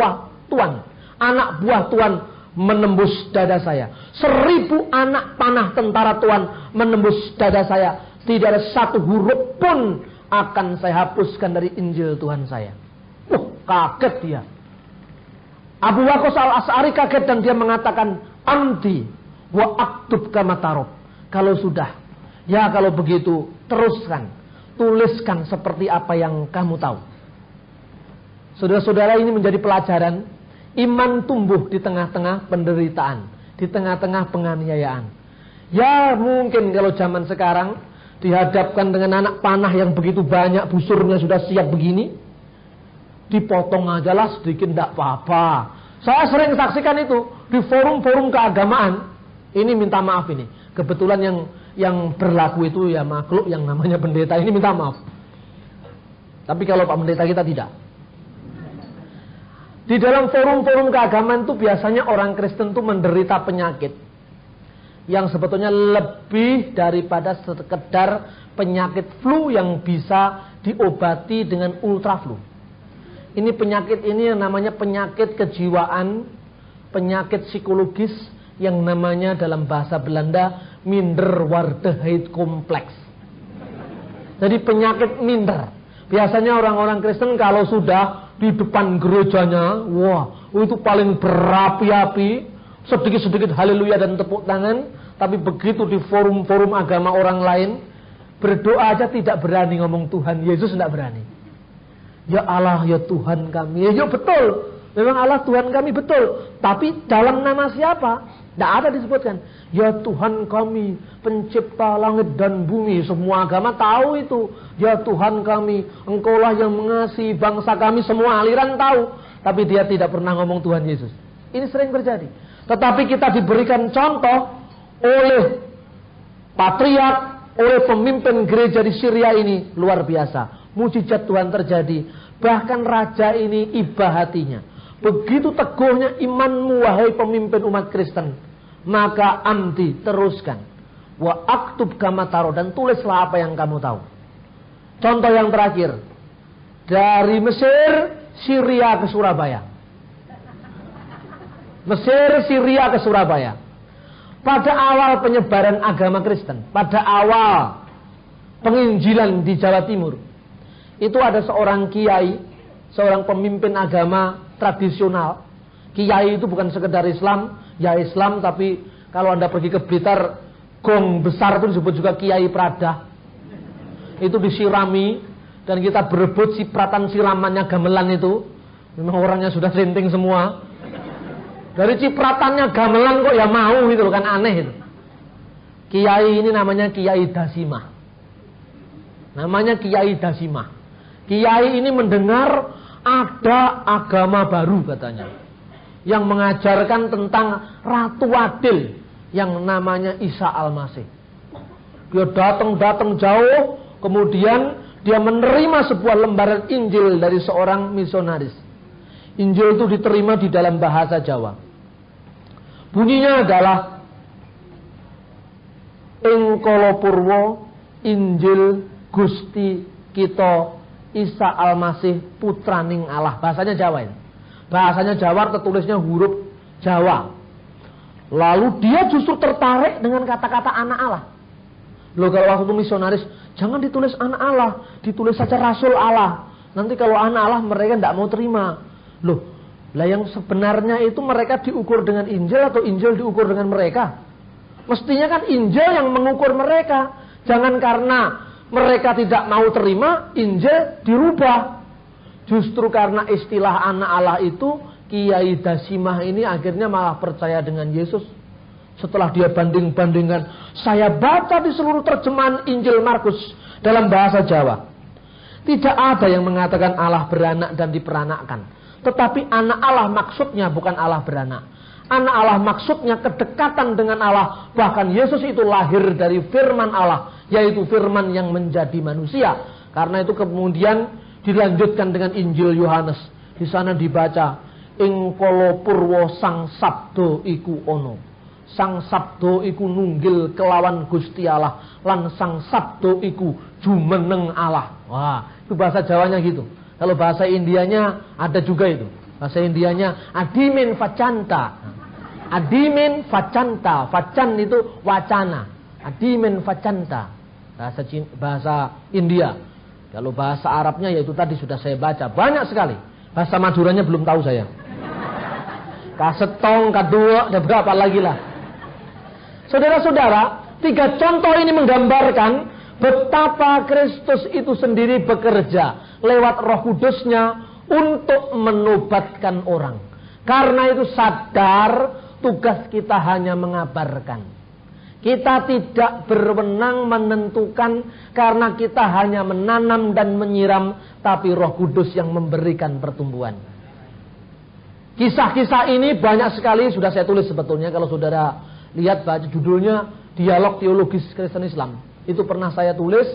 buah Tuhan menembus dada saya. 1000 anak panah tentara Tuhan menembus dada saya. Tidak ada satu huruf pun akan saya hapuskan dari Injil Tuhan saya. Kaget dia. Abu Waqqas al-Asy'ari kaget dan dia mengatakan, amdi wa aktub kama tarab. Kalau sudah, ya kalau begitu teruskan, tuliskan seperti apa yang kamu tahu. Saudara-saudara, ini menjadi pelajaran. Iman tumbuh di tengah-tengah penderitaan, di tengah-tengah penganiayaan. Ya mungkin kalau zaman sekarang dihadapkan dengan anak panah yang begitu banyak, busurnya sudah siap begini, dipotong aja lah sedikit, tidak apa-apa. Saya sering saksikan itu di forum-forum keagamaan. Ini minta maaf ini. Kebetulan yang berlaku itu ya makhluk yang namanya pendeta ini minta maaf. Tapi kalau Pak Pendeta kita tidak. Di dalam forum-forum keagamaan itu biasanya orang Kristen itu menderita penyakit. yang sebetulnya lebih daripada sekedar penyakit flu yang bisa diobati dengan ultraflu. Ini penyakit ini yang namanya penyakit kejiwaan, penyakit psikologis yang namanya dalam bahasa Belanda minderwaardigheid kompleks. Jadi penyakit minder. Biasanya orang-orang Kristen kalau sudah di depan gerejanya, wah, itu paling berapi-api, sedikit-sedikit haleluya dan tepuk tangan, tapi begitu di forum-forum agama orang lain, berdoa aja tidak berani ngomong Tuhan Yesus, tidak berani. Ya Allah, ya Tuhan kami. Ya betul, memang Allah Tuhan kami, betul. Tapi dalam nama siapa? Tidak ada disebutkan. Ya Tuhan kami, pencipta langit dan bumi. Semua agama tahu itu. Ya Tuhan kami, Engkaulah yang mengasihi bangsa kami. Semua aliran tahu. Tapi dia tidak pernah ngomong Tuhan Yesus. Ini sering terjadi. Tetapi kita diberikan contoh oleh patriark, oleh pemimpin gereja di Syria ini. Luar biasa. Mujizat Tuhan terjadi. Bahkan raja ini iba hatinya. Begitu teguhnya imanmu wahai pemimpin umat Kristen. Maka amdi, teruskan. Wa aktub kama taro, dan tulislah apa yang kamu tahu. Contoh yang terakhir. Dari Mesir, Syria ke Surabaya. Mesir, Syria ke Surabaya. Pada awal penyebaran agama Kristen, pada awal penginjilan di Jawa Timur, itu ada seorang kiai, seorang pemimpin agama tradisional. Kiai itu bukan sekedar Islam, ya Islam, tapi kalau Anda pergi ke Blitar, gong besar itu disebut juga Kiai Prada. Itu disirami, dan kita berebut cipratan siramannya gamelan itu. Memang orangnya sudah senting semua. Dari cipratannya gamelan kok ya mau gitu, kan aneh itu. Kiai ini namanya Kiai Dasimah. Namanya Kiai Dasimah. Kiai ini mendengar ada agama baru katanya, yang mengajarkan tentang Ratu Adil yang namanya Isa Al-Masih. Dia datang jauh, kemudian dia menerima sebuah lembaran Injil dari seorang misionaris. Injil itu diterima di dalam bahasa Jawa. Bunyinya adalah Ing kala purwa Injil Gusti kita Isa Al-Masih putraning Allah. Bahasanya Jawa ini. Bahasanya Jawa, tertulisnya huruf Jawa. Lalu dia justru tertarik dengan kata-kata anak Allah. Loh, kalau waktu itu misionaris, jangan ditulis anak Allah, ditulis saja Rasul Allah. Nanti kalau anak Allah mereka tidak mau terima. Loh, lah yang sebenarnya itu mereka diukur dengan Injil atau Injil diukur dengan mereka? Mestinya kan Injil yang mengukur mereka. Jangan karena mereka tidak mau terima, Injil dirubah. Justru karena istilah anak Allah itu, Kiai Dasimah ini akhirnya malah percaya dengan Yesus. Setelah dia banding-bandingkan, saya baca di seluruh terjemahan Injil Markus dalam bahasa Jawa. Tidak ada yang mengatakan Allah beranak dan diperanakkan. Tetapi anak Allah maksudnya bukan Allah beranak. Anak Allah maksudnya kedekatan dengan Allah. Bahkan Yesus itu lahir dari firman Allah, yaitu firman yang menjadi manusia. Karena itu kemudian dilanjutkan dengan Injil Yohanes. Di sana dibaca, Ing kala purwa sang sabdo iku ono. Sang sabdo iku nunggil kelawan Gusti Allah, lan sang sabdo iku jumeneng Allah. Wah, itu bahasa Jawanya gitu. Kalau bahasa Indianya ada juga itu. Bahasa Indianya adimin facanta. Adimin facanta. Facan itu wacana. Adimin facanta. Bahasa India. Kalau bahasa Arabnya yaitu tadi sudah saya baca. Banyak sekali. Bahasa Maduranya belum tahu saya. Kasetong, kadua, ada berapa lagi lah. Saudara-saudara, 3 contoh ini menggambarkan betapa Kristus itu sendiri bekerja lewat Roh Kudusnya untuk menobatkan orang. Karena itu sadar tugas kita hanya mengabarkan. Kita tidak berwenang menentukan karena kita hanya menanam dan menyiram, tapi Roh Kudus yang memberikan pertumbuhan. Kisah-kisah ini banyak sekali sudah saya tulis sebetulnya. Kalau saudara lihat baca judulnya Dialog Teologis Kristen Islam. Itu pernah saya tulis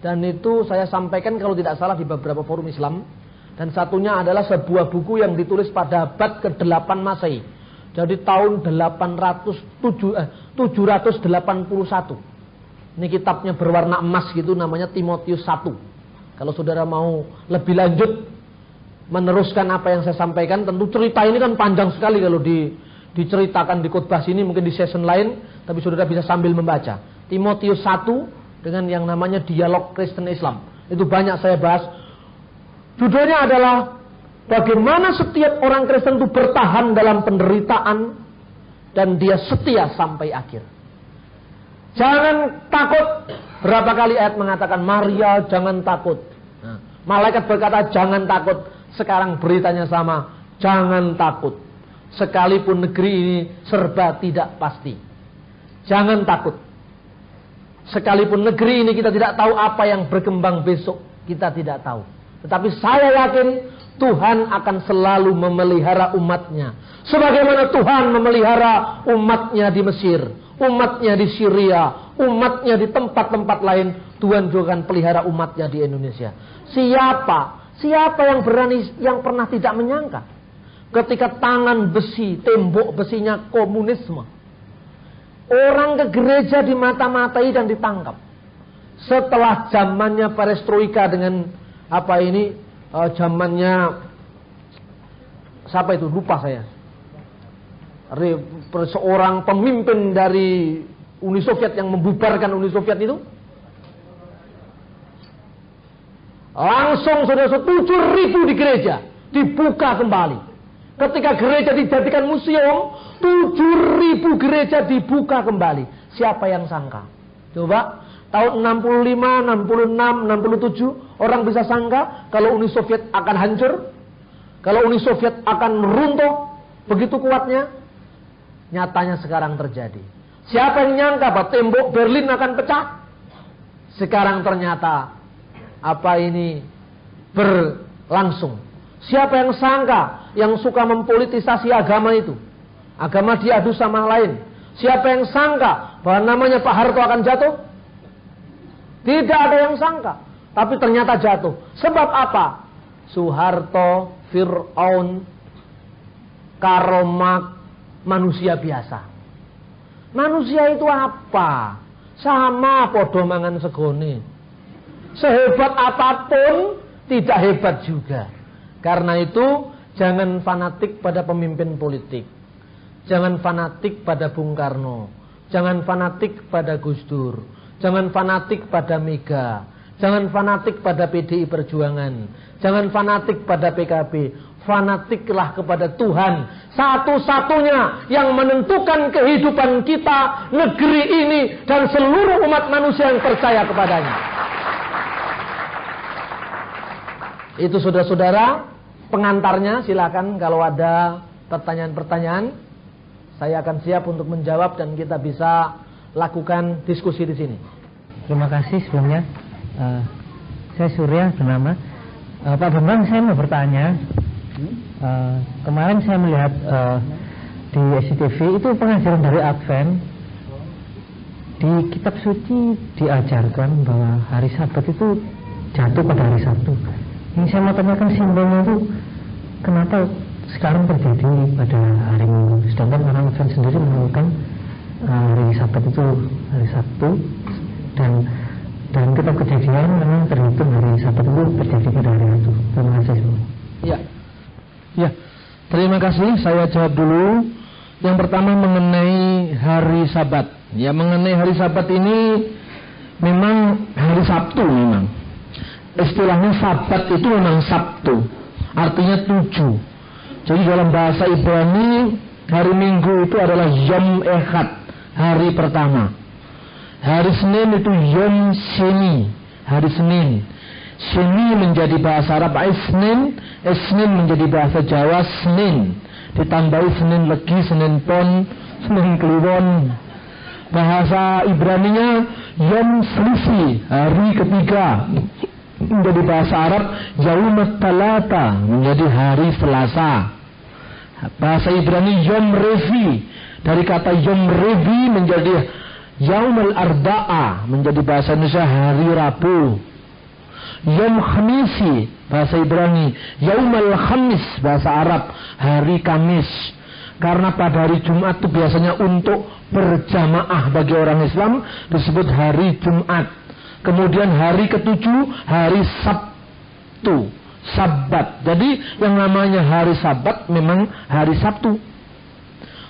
dan itu saya sampaikan kalau tidak salah di beberapa forum Islam. Dan satunya adalah sebuah buku yang ditulis pada abad ke-8 Masehi. Jadi tahun 781. Ini kitabnya berwarna emas gitu, namanya Timotius 1. Kalau saudara mau lebih lanjut meneruskan apa yang saya sampaikan, tentu cerita ini kan panjang sekali kalau diceritakan di khotbah sini, mungkin di session lain, tapi saudara bisa sambil membaca. Timotius 1 dengan yang namanya Dialog Kristen Islam. Itu banyak saya bahas. Judulnya adalah bagaimana setiap orang Kristen itu bertahan dalam penderitaan dan dia setia sampai akhir. Jangan takut. Berapa kali ayat mengatakan, Maria jangan takut. Nah, malaikat berkata jangan takut. Sekarang beritanya sama, jangan takut. Sekalipun negeri ini serba tidak pasti, jangan takut. Sekalipun negeri ini kita tidak tahu apa yang berkembang besok, kita tidak tahu. Tetapi saya yakin Tuhan akan selalu memelihara umatnya. Sebagaimana Tuhan memelihara umatnya di Mesir, umatnya di Syria, umatnya di tempat-tempat lain, Tuhan juga akan pelihara umatnya di Indonesia. Siapa yang berani, yang pernah tidak menyangka ketika tangan besi, tembok besinya komunisme, orang ke gereja dimata-matai dan ditangkap. Setelah zamannya perestroika dengan zamannya siapa itu, lupa saya, seorang pemimpin dari Uni Soviet yang membubarkan Uni Soviet itu, langsung sudah 7.000 di gereja dibuka kembali. Ketika gereja dijadikan museum, 7.000 gereja dibuka kembali. Siapa yang sangka? Coba, tahun 65, 66, 67, orang bisa sangka kalau Uni Soviet akan hancur? Kalau Uni Soviet akan runtuh? Begitu kuatnya? Nyatanya sekarang terjadi. Siapa yang nyangka bahwa tembok Berlin akan pecah? Sekarang ternyata berlangsung. Siapa yang sangka yang suka mempolitisasi agama itu? Agama diadu sama lain. Siapa yang sangka bahwa namanya Pak Harto akan jatuh? Tidak ada yang sangka. Tapi ternyata jatuh. Sebab apa? Soeharto, Fir'aun, Karl Marx, manusia biasa. Manusia itu apa? Sama podo mangan segone. Sehebat apapun tidak hebat juga. Karena itu jangan fanatik pada pemimpin politik. Jangan fanatik pada Bung Karno. Jangan fanatik pada Gus Dur. Jangan fanatik pada Mega. Jangan fanatik pada PDI Perjuangan. Jangan fanatik pada PKB. Fanatiklah kepada Tuhan. Satu-satunya yang menentukan kehidupan kita, negeri ini, dan seluruh umat manusia yang percaya kepadanya. Itu saudara-saudara, pengantarnya. Silakan kalau ada pertanyaan-pertanyaan, saya akan siap untuk menjawab dan kita bisa lakukan diskusi di sini. Terima kasih sebelumnya. Saya Surya bernama. Pak Bambang, saya mau bertanya. Kemarin saya melihat di SCTV itu pengajaran dari Advent. Di kitab suci diajarkan bahwa hari Sabat itu jatuh pada hari Sabtu. Ini saya mau tanyakan simbolnya itu kenapa sekarang terjadi pada hari Minggu, sedangkan orang Advent sendiri menemukan hari Sabat itu hari Sabtu, dan kitab Kejadian memang terhitung hari Sabat itu terjadi pada hari itu. Terima kasih. Ya, terima kasih. Saya jawab dulu. Yang pertama mengenai hari Sabat. Ya, mengenai hari Sabat ini memang hari Sabtu memang. Istilahnya Sabat itu memang Sabtu, artinya 7. Jadi dalam bahasa Ibrani hari Minggu itu adalah Yom Echad, hari pertama. Hari Senin itu Yom Sheni, hari Senin. Sheni menjadi bahasa Arab Isnin, Isnin menjadi bahasa Jawa Senin. Ditambahi Senin Legi, Senin Pon, Senin Kliwon. Bahasa Ibraninya Yom Shlisi, hari ketiga. Menjadi bahasa Arab Yaum Talata, menjadi hari Selasa. Bahasa Ibrani Yom Revi, dari kata Yom Revi menjadi Yaumul Arba'a, menjadi bahasa Indonesia hari Rabu. Yom Khamisi, bahasa Ibrani Yaumul Khamis, bahasa Arab hari Kamis. Karena pada hari Jumat itu biasanya untuk berjamaah bagi orang Islam disebut hari Jumat. Kemudian hari ketujuh hari Sabtu, Sabat. Jadi yang namanya hari Sabat memang hari Sabtu.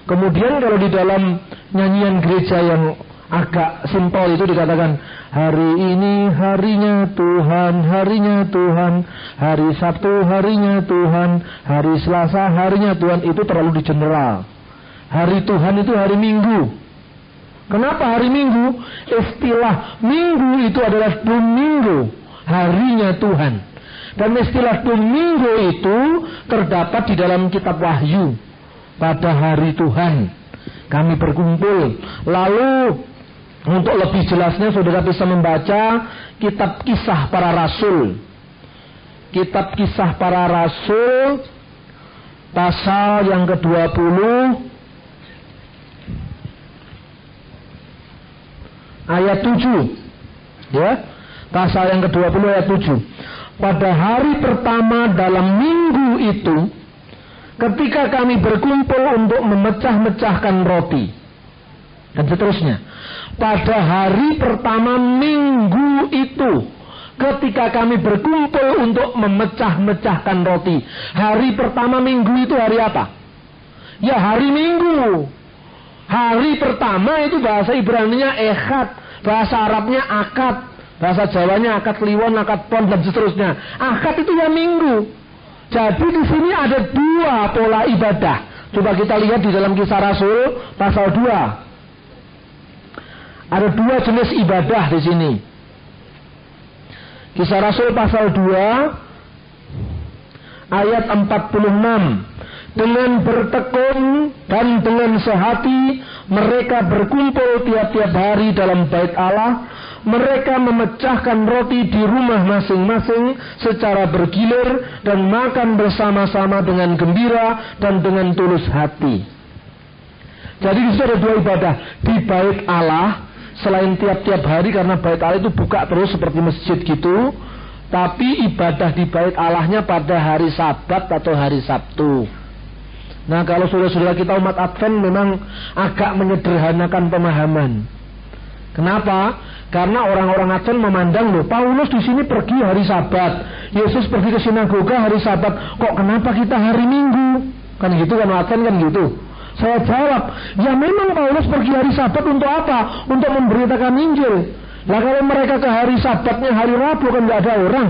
Kemudian kalau di dalam nyanyian gereja yang agak simpel itu dikatakan, hari ini harinya Tuhan, harinya Tuhan, hari Sabtu harinya Tuhan, hari Selasa harinya Tuhan. Itu terlalu di general. Hari Tuhan itu hari Minggu. Kenapa hari Minggu? Istilah Minggu itu adalah Domingo, harinya Tuhan. Dan istilah Domingo itu terdapat di dalam kitab Wahyu. Pada hari Tuhan kami berkumpul. Lalu untuk lebih jelasnya saudara bisa membaca kitab Kisah Para Rasul. Kitab Kisah Para Rasul pasal yang ke-20 ayat 7. Ya. Pasal yang ke-20 ayat 7. Pada hari pertama dalam minggu itu, ketika kami berkumpul untuk memecah-mecahkan roti, dan seterusnya. Pada hari pertama minggu itu, ketika kami berkumpul untuk memecah-mecahkan roti. Hari pertama minggu itu hari apa? Ya, hari Minggu. Hari pertama itu bahasa Ibraninya Echad, bahasa Arabnya Akad, bahasa Jawanya Akad Kliwon, Akad Pon, dan seterusnya. Akad itu ya Minggu. Jadi di sini ada dua pola ibadah. Coba kita lihat di dalam Kisah Rasul pasal 2. Ada dua jenis ibadah di sini. Kisah Rasul pasal 2 ayat 46. Dengan bertekun dan dengan sehati mereka berkumpul tiap-tiap hari dalam bait Allah. Mereka memecahkan roti di rumah masing-masing secara bergilir dan makan bersama-sama dengan gembira dan dengan tulus hati. Jadi di situ ada dua ibadah di bait Allah. Selain tiap-tiap hari, karena bait Allah itu buka terus seperti masjid gitu, tapi ibadah di bait Allahnya pada hari Sabat atau hari Sabtu. Nah, kalau saudara-saudara kita umat Advent memang agak menyederhanakan pemahaman. Kenapa? Karena orang-orang Advent memandang, loh, Paulus di sini pergi hari Sabat, Yesus pergi ke sinagoga hari Sabat, kok kenapa kita hari Minggu? Kan gitu kan, Advent kan gitu. Saya jawab, ya memang Paulus pergi hari Sabat untuk apa? Untuk memberitakan Injil. Lah kalau mereka ke hari Sabatnya hari Rabu kan nggak ada orang.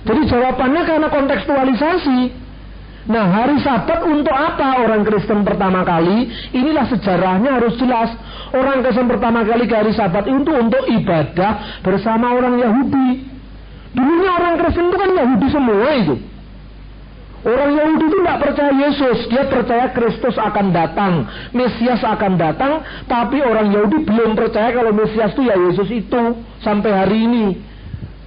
Jadi jawabannya karena kontekstualisasi. Nah, hari Sabat untuk apa orang Kristen pertama kali? Inilah sejarahnya harus jelas. Orang Kristen pertama kali ke hari Sabat itu untuk ibadah bersama orang Yahudi. Dulunya orang Kristen itu kan Yahudi semua itu. Orang Yahudi itu tidak percaya Yesus. Dia percaya Kristus akan datang, Mesias akan datang. Tapi orang Yahudi belum percaya kalau Mesias itu ya Yesus itu. Sampai hari ini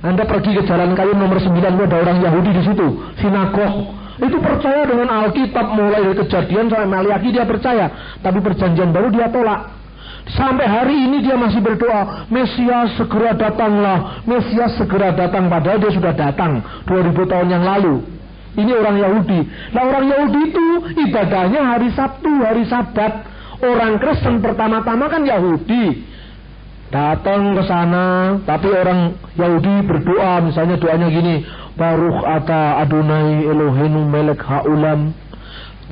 Anda pergi ke Jalan Kayu nomor 9, ada orang Yahudi di situ, sinagog. Itu percaya dengan Alkitab, mulai dari Kejadian sampai Maliaki dia percaya. Tapi Perjanjian Baru dia tolak. Sampai hari ini dia masih berdoa, Mesias segera datanglah, Mesias segera datang. Padahal dia sudah datang 2000 tahun yang lalu. Ini orang Yahudi. Nah, orang Yahudi itu ibadahnya hari Sabtu, hari Sabat. Orang Kristen pertama-tama kan Yahudi. Datang ke sana, tapi orang Yahudi berdoa, misalnya doanya gini, Baruch ata Adonai Eloheinu melek ha'ulam.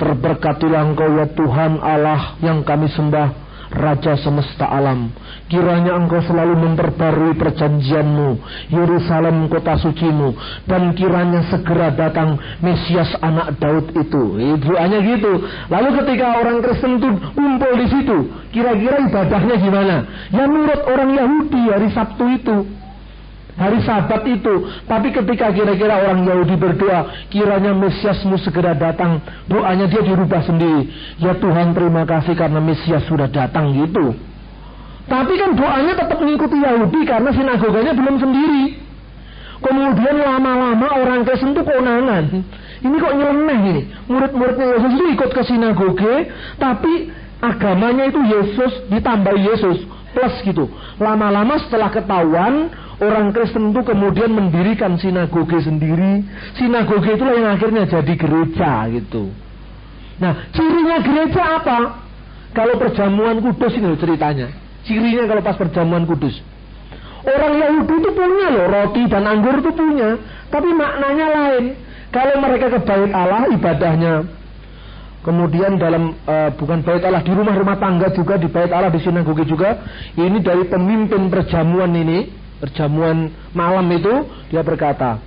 Terberkatilah engkau ya Tuhan Allah yang kami sembah, Raja semesta alam. Kiranya engkau selalu memperbarui perjanjianmu, Yerusalem kota sucimu, dan kiranya segera datang Mesias anak Daud itu. Doanya gitu. Lalu ketika orang Kristen itu kumpul di situ, kira-kira ibadahnya gimana? Ya menurut orang Yahudi hari Sabtu itu, hari Sabat itu. Tapi ketika kira-kira orang Yahudi berdoa, kiranya Mesiasmu segera datang, doanya dia dirubah sendiri. Ya Tuhan, terima kasih karena Mesias sudah datang gitu. Tapi kan doanya tetap mengikuti Yahudi karena sinagoganya belum sendiri. Kemudian lama-lama orang Kristen itu konangan. Ini kok nyeleneh ini. Murid-muridnya Yesus itu ikut ke sinagoge, tapi agamanya itu Yesus ditambah Yesus plus gitu. Lama-lama setelah ketahuan, orang Kristen itu kemudian mendirikan sinagoge sendiri. Sinagoge itulah yang akhirnya jadi gereja gitu. Nah, cirinya gereja apa? Kalau perjamuan kudus ini ceritanya. Cirinya kalau pas perjamuan kudus. Orang Yahudi itu punya loh, roti dan anggur itu punya. Tapi maknanya lain. Kalau mereka ke bait Allah, ibadahnya. Kemudian dalam, bukan bait Allah, di rumah-rumah tangga juga, di bait Allah, di sinagoge juga. Ini dari pemimpin perjamuan ini, perjamuan malam itu, dia berkata,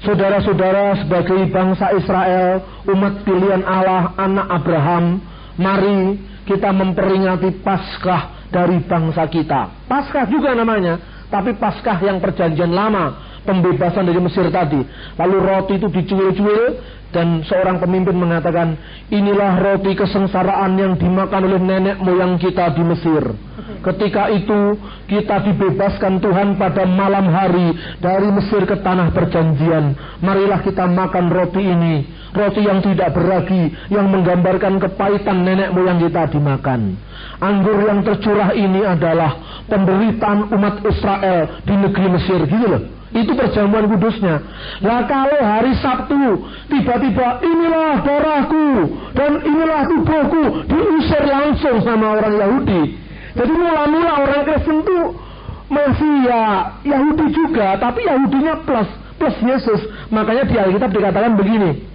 saudara-saudara sebagai bangsa Israel, umat pilihan Allah, anak Abraham, mari kita memperingati Paskah dari bangsa kita. Paskah juga namanya, tapi Paskah yang perjanjian lama, pembebasan dari Mesir tadi. Lalu roti itu dicuil-cuil, dan seorang pemimpin mengatakan, inilah roti kesengsaraan yang dimakan oleh nenek moyang kita di Mesir. Ketika itu kita dibebaskan Tuhan pada malam hari dari Mesir ke tanah perjanjian. Marilah kita makan roti ini, roti yang tidak beragi, yang menggambarkan kepahitan nenek moyang kita dimakan. Anggur yang tercurah ini adalah penderitaan umat Israel di negeri Mesir, gitu loh. Itu perjamuan kudusnya. Nah, kalau hari Sabtu tiba-tiba inilah darahku dan inilah tubuhku, diusir langsung sama orang Yahudi. Jadi mula-mula orang Kristen itu masih ya Yahudi juga, tapi Yahudinya plus Yesus. Makanya di Alkitab dikatakan begini,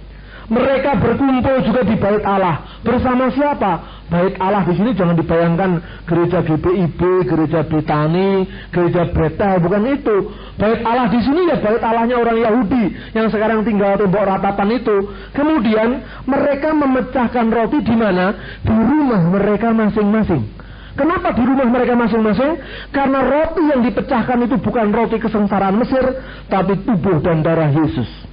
mereka berkumpul juga di bait Allah. Bersama siapa? Bait Allah di sini jangan dibayangkan gereja GBIB, gereja Betani, gereja Bethel, bukan itu. Bait Allah di sini ya bait Allahnya orang Yahudi yang sekarang tinggal tembok ratapan itu. Kemudian mereka memecahkan roti di mana? Di rumah mereka masing-masing. Kenapa di rumah mereka masing-masing? Karena roti yang dipecahkan itu bukan roti kesengsaraan Mesir, tapi tubuh dan darah Yesus.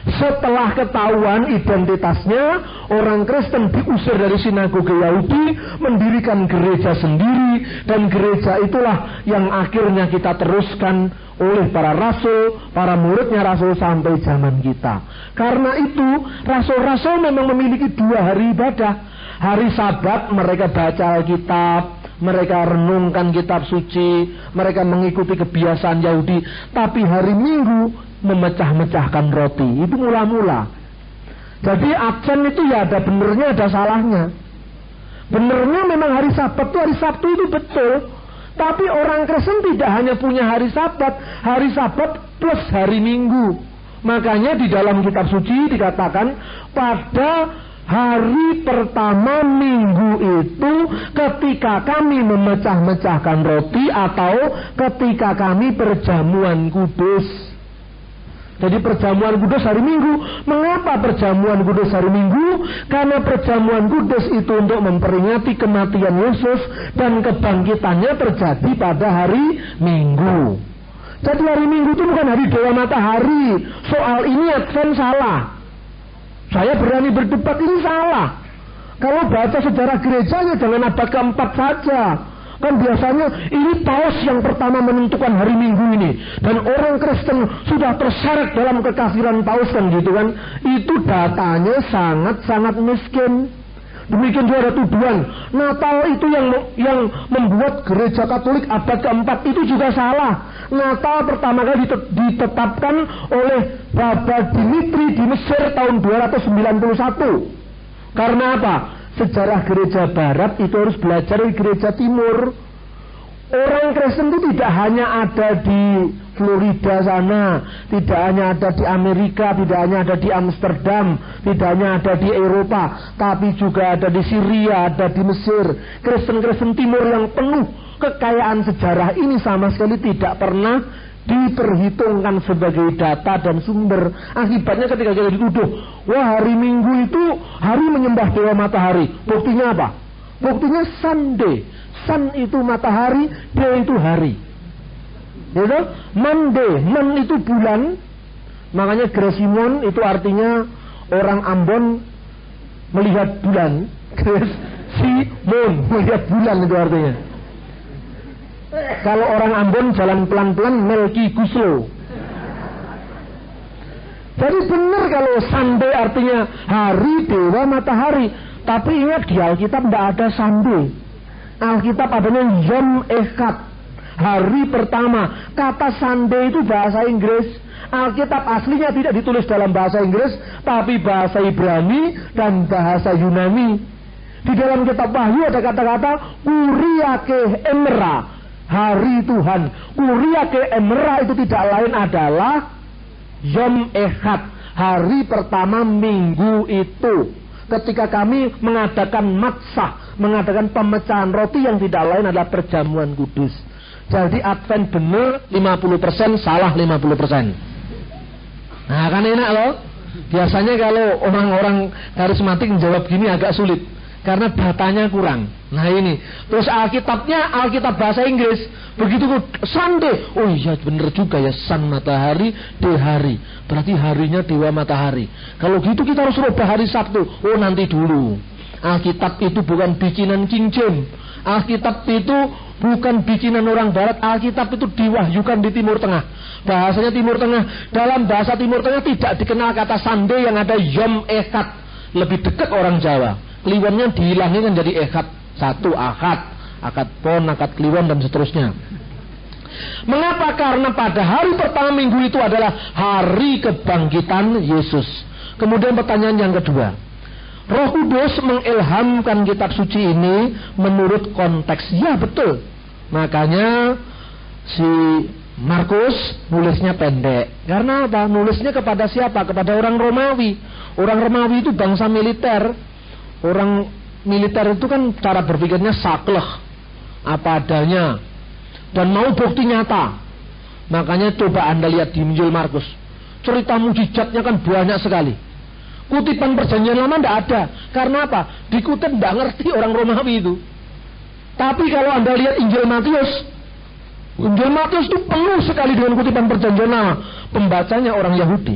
Setelah ketahuan identitasnya, orang Kristen diusir dari sinagoge Yahudi, mendirikan gereja sendiri, dan gereja itulah yang akhirnya kita teruskan oleh para rasul, para muridnya rasul sampai zaman kita. Karena itu, rasul-rasul memang memiliki 2 hari ibadah. Hari Sabat mereka baca Alkitab, mereka renungkan kitab suci, mereka mengikuti kebiasaan Yahudi. Tapi hari Minggu memecah-mecahkan roti. Itu mula-mula. Jadi absen itu ya ada benernya, ada salahnya. Benernya memang hari Sabat itu, hari Sabtu itu betul. Tapi orang Kristen tidak hanya punya hari Sabat plus hari Minggu. Makanya di dalam kitab suci dikatakan pada hari pertama minggu itu ketika kami memecah-mecahkan roti atau ketika kami perjamuan kudus. Jadi perjamuan kudus hari Minggu. Mengapa perjamuan kudus hari Minggu? Karena perjamuan kudus itu untuk memperingati kematian Yesus dan kebangkitannya terjadi pada hari Minggu. Jadi hari Minggu itu bukan hari Dewa Matahari. Soal ini Advent salah. Saya berani berdebat ini salah. Kalau baca sejarah gerejanya jangan abad keempat saja. Kan biasanya ini Paus yang pertama menentukan hari Minggu ini. Dan orang Kristen sudah terseret dalam kekafiran Paus kan gitu kan. Itu datanya sangat-sangat miskin. Demikian juga ada tuduhan Natal itu yang membuat gereja Katolik abad keempat itu juga salah. Natal pertama kali ditetapkan oleh Bapa Dimitri di Mesir tahun 291. Karena apa? Sejarah gereja Barat itu harus belajar dari gereja Timur. Orang Kristen itu tidak hanya ada di Florida sana, tidak hanya ada di Amerika, tidak hanya ada di Amsterdam, tidak hanya ada di Eropa, tapi juga ada di Syria, ada di Mesir. Kristen-Kristen Timur yang penuh kekayaan sejarah ini sama sekali tidak pernah diperhitungkan sebagai data dan sumber. Akibatnya ketika kita dituduh, wah hari Minggu itu hari menyembah Dewa Matahari. Buktinya apa? Buktinya Sunday. Sun itu matahari, day itu hari. Gitu? Monday, man itu bulan. Makanya Grasimon itu artinya orang Ambon melihat bulan. Grasimon melihat bulan itu artinya. Kalau orang Ambon jalan pelan-pelan Melki Guslo. Jadi benar kalau Sunday artinya hari Dewa Matahari. Tapi ingat di Alkitab tidak ada Sunday. Alkitab adanya Yom Echad, hari pertama. Kata Sunday itu bahasa Inggris. Alkitab aslinya tidak ditulis dalam bahasa Inggris, tapi bahasa Ibrani dan bahasa Yunani. Di dalam kitab Wahyu ada kata-kata Kuriake Emera, hari Tuhan. Kuriake Emera itu tidak lain adalah Yom Echad, hari pertama minggu itu. Ketika kami mengadakan matsah, mengadakan pemecahan roti yang tidak lain adalah perjamuan kudus. Jadi Advent benar 50%, salah 50%. Nah kan enak loh. Biasanya kalau orang-orang karismatik menjawab gini agak sulit, karena datanya kurang. Nah ini, terus Alkitabnya Alkitab bahasa Inggris. Begitu Sunday, oh iya bener juga ya, sun matahari, day hari, berarti harinya dewa matahari. Kalau gitu kita harus rubah hari Sabtu. Oh nanti dulu, Alkitab itu bukan bikinan King James. Alkitab itu bukan bikinan orang Barat. Alkitab itu diwahyukan di Timur Tengah. Bahasanya Timur Tengah. Dalam bahasa Timur Tengah tidak dikenal kata Sunday, yang ada Yom Echad. Lebih dekat orang Jawa. Kliwonnya dihilangin jadi Echad. Satu Akad, Akad Pon, Akad Kliwon dan seterusnya. Mengapa? Karena pada hari pertama minggu itu adalah hari kebangkitan Yesus. Kemudian pertanyaan yang kedua, Roh Kudus mengilhamkan kitab suci ini menurut konteks. Ya betul. Makanya si Markus nulisnya pendek. Karena apa? Nulisnya kepada siapa? Kepada orang Romawi. Orang Romawi itu bangsa militer. Orang militer itu kan cara berpikirnya sakleh, apa adanya, dan mau bukti nyata. Makanya coba Anda lihat di Injil Markus, cerita mujizatnya kan banyak sekali. Kutipan perjanjian lama tidak ada. Karena apa? Dikutip tidak ngerti orang Romawi itu. Tapi kalau Anda lihat Injil Matius itu penuh sekali dengan kutipan perjanjian lama. Pembacanya orang Yahudi.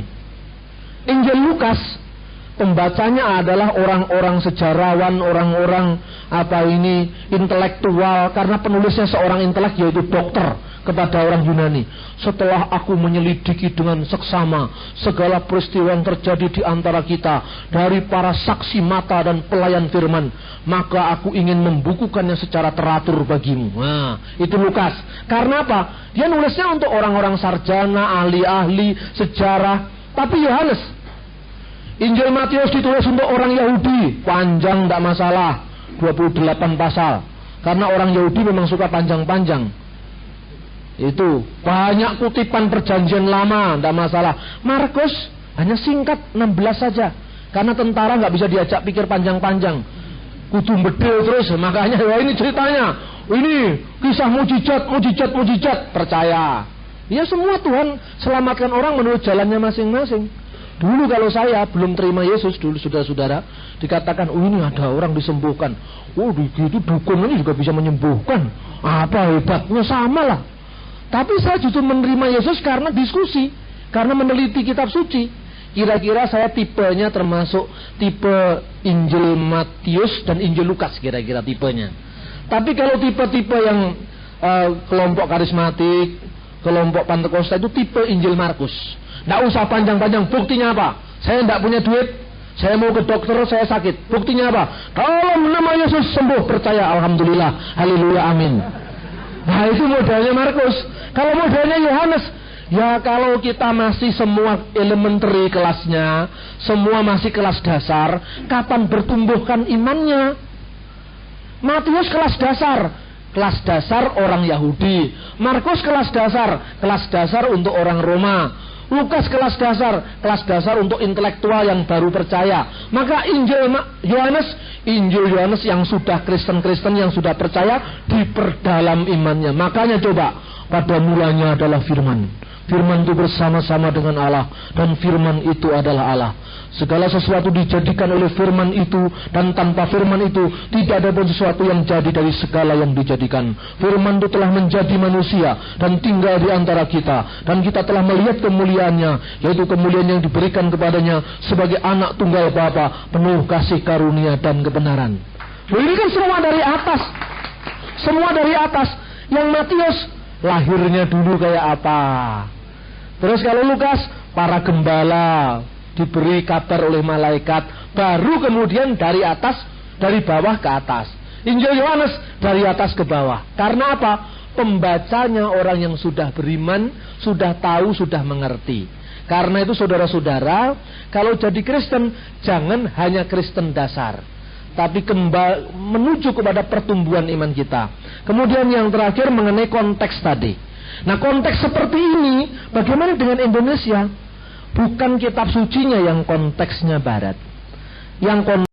Injil Lukas, pembacanya adalah orang-orang sejarawan, orang-orang intelektual, karena penulisnya seorang intelek, yaitu dokter, kepada orang Yunani. Setelah aku menyelidiki dengan seksama segala peristiwa yang terjadi di antara kita dari para saksi mata dan pelayan firman, maka aku ingin membukukannya secara teratur bagimu. Nah, itu Lukas. Karena apa? Dia nulisnya untuk orang-orang sarjana, ahli-ahli sejarah. Tapi Yohanes, Injil Matius ditulis untuk orang Yahudi, panjang tidak masalah, 28 pasal. Karena orang Yahudi memang suka panjang-panjang. Itu banyak kutipan perjanjian lama, tidak masalah. Markus hanya singkat 16 saja, karena tentara nggak bisa diajak pikir panjang-panjang, kudu bedil terus. Makanya wah ini ceritanya, ini kisah mujizat, percaya. Ya semua Tuhan selamatkan orang menurut jalannya masing-masing. Dulu kalau saya belum terima Yesus, dulu saudara-saudara, dikatakan, oh ini ada orang disembuhkan. Oh begitu dukun ini juga bisa menyembuhkan. Apa hebatnya, sama lah. Tapi saya justru menerima Yesus karena diskusi, karena meneliti kitab suci. Kira-kira saya tipenya termasuk tipe Injil Matius dan Injil Lukas, kira-kira tipenya. Tapi kalau tipe-tipe yang kelompok karismatik, kelompok Pentakosta itu tipe Injil Markus. Nggak usah panjang-panjang. Buktinya apa? Saya nggak punya duit, saya mau ke dokter, saya sakit. Buktinya apa? Kalau nama Yesus sembuh, percaya, alhamdulillah, haleluya, amin. Nah itu modelnya Markus. Kalau modelnya Yohanes, ya kalau kita masih semua elementary kelasnya, semua masih kelas dasar, kapan bertumbuhkan imannya? Matius kelas dasar orang Yahudi. Markus kelas dasar untuk orang Roma. Lukas kelas dasar untuk intelektual yang baru percaya. Maka Injil Yohanes yang sudah Kristen yang sudah percaya, diperdalam imannya. Makanya coba, pada mulanya adalah firman. Firman itu bersama-sama dengan Allah, dan firman itu adalah Allah. Segala sesuatu dijadikan oleh firman itu, dan tanpa firman itu tidak ada pun sesuatu yang jadi dari segala yang dijadikan. Firman itu telah menjadi manusia dan tinggal di antara kita, dan kita telah melihat kemuliaannya, yaitu kemuliaan yang diberikan kepadanya sebagai anak tunggal Bapa, penuh kasih karunia dan kebenaran. Ini kan semua dari atas. Yang Matius lahirnya dulu kayak apa? Terus kalau Lukas, para gembala diberi kabar oleh malaikat, baru kemudian dari bawah ke atas. Injil Yohanes dari atas ke bawah. Karena apa? pembacanya orang yang sudah beriman, sudah tahu, sudah mengerti. Karena itu saudara-saudara, kalau jadi Kristen, jangan hanya Kristen dasar, tapi menuju kepada pertumbuhan iman kita. Kemudian yang terakhir mengenai konteks tadi. Nah, konteks seperti ini, bagaimana dengan Indonesia? Bukan kitab sucinya yang konteksnya barat. Yang